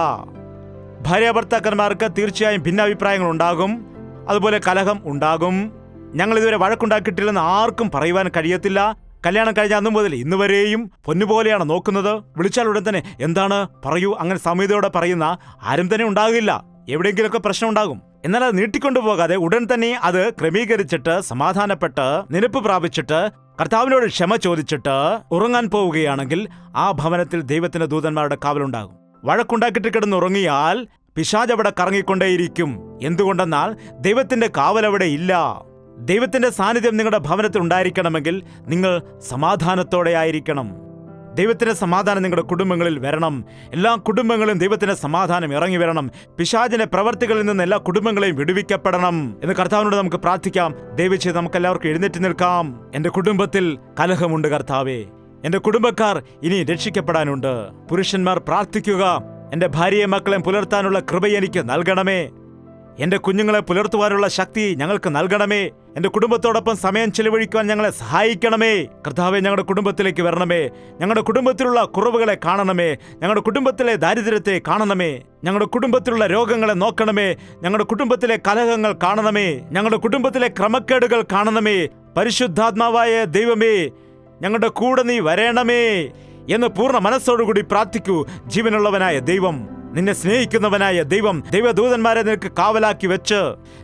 ഭാര്യാഭർത്താക്കന്മാർക്ക് തീർച്ചയായും ഭിന്നാഭിപ്രായങ്ങൾ ഉണ്ടാകും, അതുപോലെ കലഹം ഉണ്ടാകും. ഞങ്ങൾ ഇതുവരെ വഴക്കുണ്ടാക്കിയിട്ടില്ലെന്ന് ആർക്കും പറയുവാൻ കഴിയത്തില്ല. കല്യാണം കഴിഞ്ഞ അന്നു മുതൽ ഇന്ന് വരെയും പൊന്നുപോലെയാണ് നോക്കുന്നത്. വിളിച്ചാൽ ഉടൻ തന്നെ എന്താണ് പറയൂ, അങ്ങനെ സമയത്തോടെ പറയുന്ന ആരും തന്നെ ഉണ്ടാകില്ല. എവിടെയെങ്കിലുമൊക്കെ പ്രശ്നം ഉണ്ടാകും. എന്നാൽ അത് നീട്ടിക്കൊണ്ടുപോകാതെ ഉടൻ തന്നെ അത് ക്രമീകരിച്ചിട്ട് സമാധാനപ്പെട്ട് നിനപ്പ് പ്രാപിച്ചിട്ട് കർത്താവിനോട് ക്ഷമ ചോദിച്ചിട്ട് ഉറങ്ങാൻ പോവുകയാണെങ്കിൽ ആ ഭവനത്തിൽ ദൈവത്തിന്റെ ദൂതന്മാരുടെ കാവലുണ്ടാകും. വഴക്കുണ്ടാക്കിയിട്ട് കിടന്നുറങ്ങിയാൽ പിശാച് അവിടെ കറങ്ങിക്കൊണ്ടേയിരിക്കും. എന്തുകൊണ്ടെന്നാൽ ദൈവത്തിന്റെ കാവൽ അവിടെ ഇല്ല. ദൈവത്തിന്റെ സാന്നിധ്യം നിങ്ങളുടെ ഭവനത്തിൽ ഉണ്ടായിരിക്കണമെങ്കിൽ നിങ്ങൾ സമാധാനത്തോടെ ആയിരിക്കണം. ദൈവത്തിന്റെ സമാധാനം നിങ്ങളുടെ കുടുംബങ്ങളിൽ വരണം. എല്ലാ കുടുംബങ്ങളും ദൈവത്തിന്റെ സമാധാനം ഇറങ്ങി വരണം. പിശാചിന്റെ പ്രവർത്തികളിൽ നിന്ന് എല്ലാ കുടുംബങ്ങളെയും വിടുവിക്കപ്പെടണം എന്ന് കർത്താവിനോട് നമുക്ക് പ്രാർത്ഥിക്കാം. ദയവ് ചെയ്ത് നമുക്ക് എല്ലാവർക്കും എഴുന്നേറ്റ് നിൽക്കാം. എന്റെ കുടുംബത്തിൽ കലഹമുണ്ട് കർത്താവേ, എന്റെ കുടുംബക്കാർ ഇനി രക്ഷിക്കപ്പെടാനുണ്ട്. പുരുഷന്മാർ പ്രാർത്ഥിക്കുക, എന്റെ ഭാര്യയെ മക്കളെയും പുലർത്താനുള്ള കൃപ എനിക്ക് നൽകണമേ. എന്റെ കുഞ്ഞുങ്ങളെ പുലർത്തുവാനുള്ള ശക്തി ഞങ്ങൾക്ക് നൽകണമേ. എന്റെ കുടുംബത്തോടൊപ്പം സമയം ചെലവഴിക്കുവാൻ ഞങ്ങളെ സഹായിക്കണമേ. കർത്താവേ, ഞങ്ങളുടെ കുടുംബത്തിലേക്ക് വരണമേ. ഞങ്ങളുടെ കുടുംബത്തിലുള്ള കുറവുകളെ കാണണമേ. ഞങ്ങളുടെ കുടുംബത്തിലെ ദാരിദ്ര്യത്തെ കാണണമേ. ഞങ്ങളുടെ കുടുംബത്തിലുള്ള രോഗങ്ങളെ നോക്കണമേ. ഞങ്ങളുടെ കുടുംബത്തിലെ കലഹങ്ങൾ കാണണമേ. ഞങ്ങളുടെ കുടുംബത്തിലെ ക്രമക്കേടുകൾ കാണണമേ. പരിശുദ്ധാത്മാവായ ദൈവമേ, ഞങ്ങളുടെ കൂടെ നീ വരണമേ എന്ന് പൂർണ്ണ മനസ്സോടുകൂടി പ്രാർത്ഥിക്കൂ. ജീവനുള്ളവനായ ദൈവം, നിന്നെ സ്നേഹിക്കുന്നവനായ ദൈവം ദൈവദൂതന്മാരെ നിനക്ക് കാവലാക്കി വെച്ച്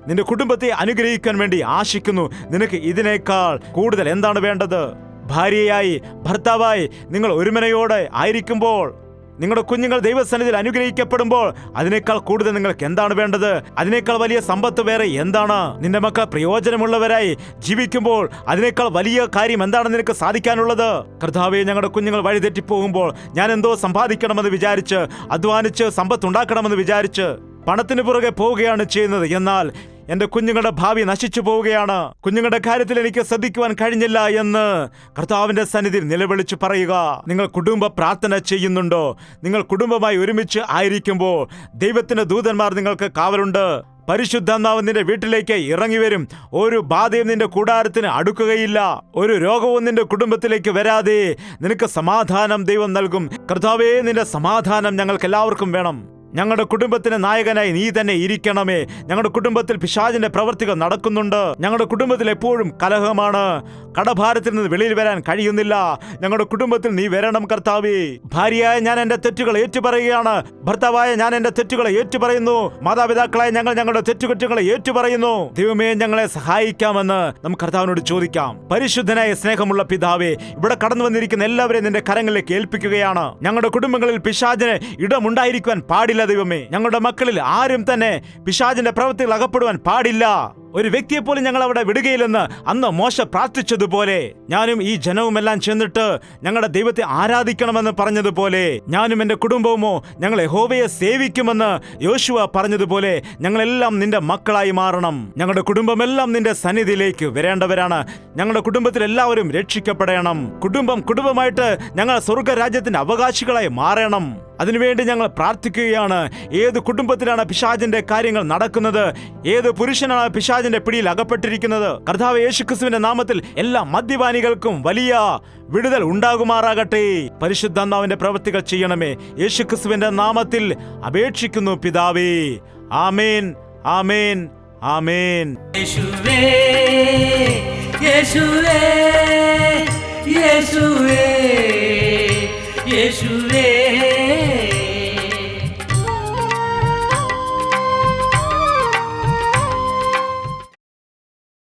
നിന്റെ കുടുംബത്തെ അനുഗ്രഹിക്കാൻ വേണ്ടി ആശിക്കുന്നു. നിനക്ക് ഇതിനേക്കാൾ കൂടുതൽ എന്താണ് വേണ്ടത്? ഭാര്യയായി ഭർത്താവായി നിങ്ങൾ ഒരുമനയോടെ ആയിരിക്കുമ്പോൾ, നിങ്ങളുടെ കുഞ്ഞുങ്ങൾ ദൈവസന്നിധിയിൽ അനുഗ്രഹിക്കപ്പെടുമ്പോൾ അതിനേക്കാൾ കൂടുതൽ നിങ്ങൾക്ക് എന്താണ് വേണ്ടത്? അതിനേക്കാൾ വലിയ സമ്പത്ത് വേറെ എന്താണ്? നിന്റെ മക്കൾ പ്രയോജനമുള്ളവരായി ജീവിക്കുമ്പോൾ അതിനേക്കാൾ വലിയ കാര്യം എന്താണ് നിനക്ക് സാധിക്കാനുള്ളത്? കർത്താവേ, ഞങ്ങളുടെ കുഞ്ഞുങ്ങൾ വഴിതെറ്റിപ്പോകുമ്പോൾ ഞാൻ എന്തോ സമ്പാദിക്കണമെന്ന് വിചാരിച്ച്, അധ്വാനിച്ച് സമ്പത്തുണ്ടാക്കണമെന്ന് വിചാരിച്ച് പണത്തിന് പുറകെ പോവുകയാണ് ചെയ്യുന്നത്. എന്നാൽ എന്റെ കുഞ്ഞുങ്ങളുടെ ഭാവി നശിച്ചു പോവുകയാണ്. കുഞ്ഞുങ്ങളുടെ കാര്യത്തിൽ എനിക്ക് ശ്രദ്ധിക്കുവാൻ കഴിഞ്ഞില്ല എന്ന് കർത്താവിന്റെ സന്നിധിയിൽ നിലവിളിച്ചു പറയുക. നിങ്ങൾ കുടുംബ പ്രാർത്ഥന ചെയ്യുന്നുണ്ടോ? നിങ്ങൾ കുടുംബമായി ഒരുമിച്ച് ആയിരിക്കുമ്പോൾ ദൈവത്തിന്റെ ദൂതന്മാർ നിങ്ങൾക്ക് കാവലുണ്ട്. പരിശുദ്ധാത്മാവ് നിന്റെ വീട്ടിലേക്ക് ഇറങ്ങി വരും. ഒരു ബാധയും നിന്റെ കൂടാരത്തിന് അടുക്കുകയില്ല. ഒരു രോഗവും നിന്റെ കുടുംബത്തിലേക്ക് വരാതെ നിനക്ക് സമാധാനം ദൈവം നൽകും. കർത്താവേ, നിന്റെ സമാധാനം ഞങ്ങൾക്ക് എല്ലാവർക്കും വേണം. ഞങ്ങളുടെ കുടുംബത്തിന് നായകനായി നീ തന്നെ ഇരിക്കണമേ. ഞങ്ങളുടെ കുടുംബത്തിൽ പിശാചിന്റെ പ്രവർത്തികൾ നടക്കുന്നുണ്ട്. ഞങ്ങളുടെ കുടുംബത്തിൽ എപ്പോഴും കലഹമാണ്. കടഭാരത്തിൽ നിന്ന് വെളിയിൽ വരാൻ കഴിയുന്നില്ല. ഞങ്ങളുടെ കുടുംബത്തിൽ നീ വരണം കർത്താവേ. ഭാര്യയായ ഞാൻ എന്റെ തെറ്റുകൾ ഏറ്റുപറയുകയാണ്. ഭർത്താവായ ഞാൻ എന്റെ തെറ്റുകളെ ഏറ്റുപറയുന്നു. മാതാപിതാക്കളായ ഞങ്ങൾ ഞങ്ങളുടെ തെറ്റുകുറ്റങ്ങളെ ഏറ്റുപറയുന്നു. ദൈവമേ, ഞങ്ങളെ സഹായിക്കാമെന്ന് നമുക്ക് കർത്താവിനോട് ചോദിക്കാം. പരിശുദ്ധനായ സ്നേഹമുള്ള പിതാവേ, ഇവിടെ കടന്നു വന്നിരിക്കുന്ന എല്ലാവരെയും നിന്റെ കരങ്ങളിലേക്ക് ഏൽപ്പിക്കുകയാണ്. ഞങ്ങളുടെ കുടുംബങ്ങളിൽ പിശാചിന് ഇടമുണ്ടായിരിക്കുവാൻ പാടില്ല ദൈവമേ. ഞങ്ങളുടെ മക്കളിൽ ആരും തന്നെ പിശാചിന്റെ പ്രവൃത്തികൾ അകപ്പെടുവാൻ പാടില്ല. ഒരു വ്യക്തിയെ പോലും ഞങ്ങൾ അവിടെ വിടുകയില്ലെന്ന് അന്ന് മോശ പ്രാർത്ഥിച്ചതുപോലെ ഞാനും ഈ ജനവുമെല്ലാം ചെന്നിട്ട് ഞങ്ങളുടെ ദൈവത്തെ ആരാധിക്കണമെന്ന് പറഞ്ഞതുപോലെ ഞാനും എന്റെ കുടുംബവുമോ ഞങ്ങൾ യഹോവയെ സേവിക്കുമെന്ന് യോശുവ പറഞ്ഞതുപോലെ ഞങ്ങളെല്ലാം നിന്റെ മക്കളായി മാറണം. ഞങ്ങളുടെ കുടുംബമെല്ലാം നിന്റെ സന്നിധിയിലേക്ക് വരേണ്ടവരാണ്. ഞങ്ങളുടെ കുടുംബത്തിൽ എല്ലാവരും രക്ഷിക്കപ്പെടണം. കുടുംബമായിട്ട് ഞങ്ങൾ സ്വർഗരാജ്യത്തിന്റെ അവകാശികളായി മാറണം. അതിനുവേണ്ടി ഞങ്ങൾ പ്രാർത്ഥിക്കുകയാണ്. ഏത് കുടുംബത്തിലാണ് പിശാചിന്റെ കാര്യങ്ങൾ നടക്കുന്നത്? ഏത് പുരുഷനാണ് പിശാചിന്റെ പിടിയിൽ അകപ്പെട്ടിരിക്കുന്നത്? കർത്താവ് യേശുക്രിസ്തുവിന്റെ നാമത്തിൽ എല്ലാ മദ്യപാനികൾക്കും വലിയ വിടുതൽ ഉണ്ടാകുമാറാകട്ടെ. പരിശുദ്ധാത്മാവിന്റെ പ്രവൃത്തികൾ ചെയ്യണമേ. യേശുക്രിസ്തുവിന്റെ നാമത്തിൽ അപേക്ഷിക്കുന്നു പിതാവേ. ആമേൻ, ആമേൻ, ആമേൻ. യേശുവേ, യേശുവേ, യേശുവേ, യേശുവേ.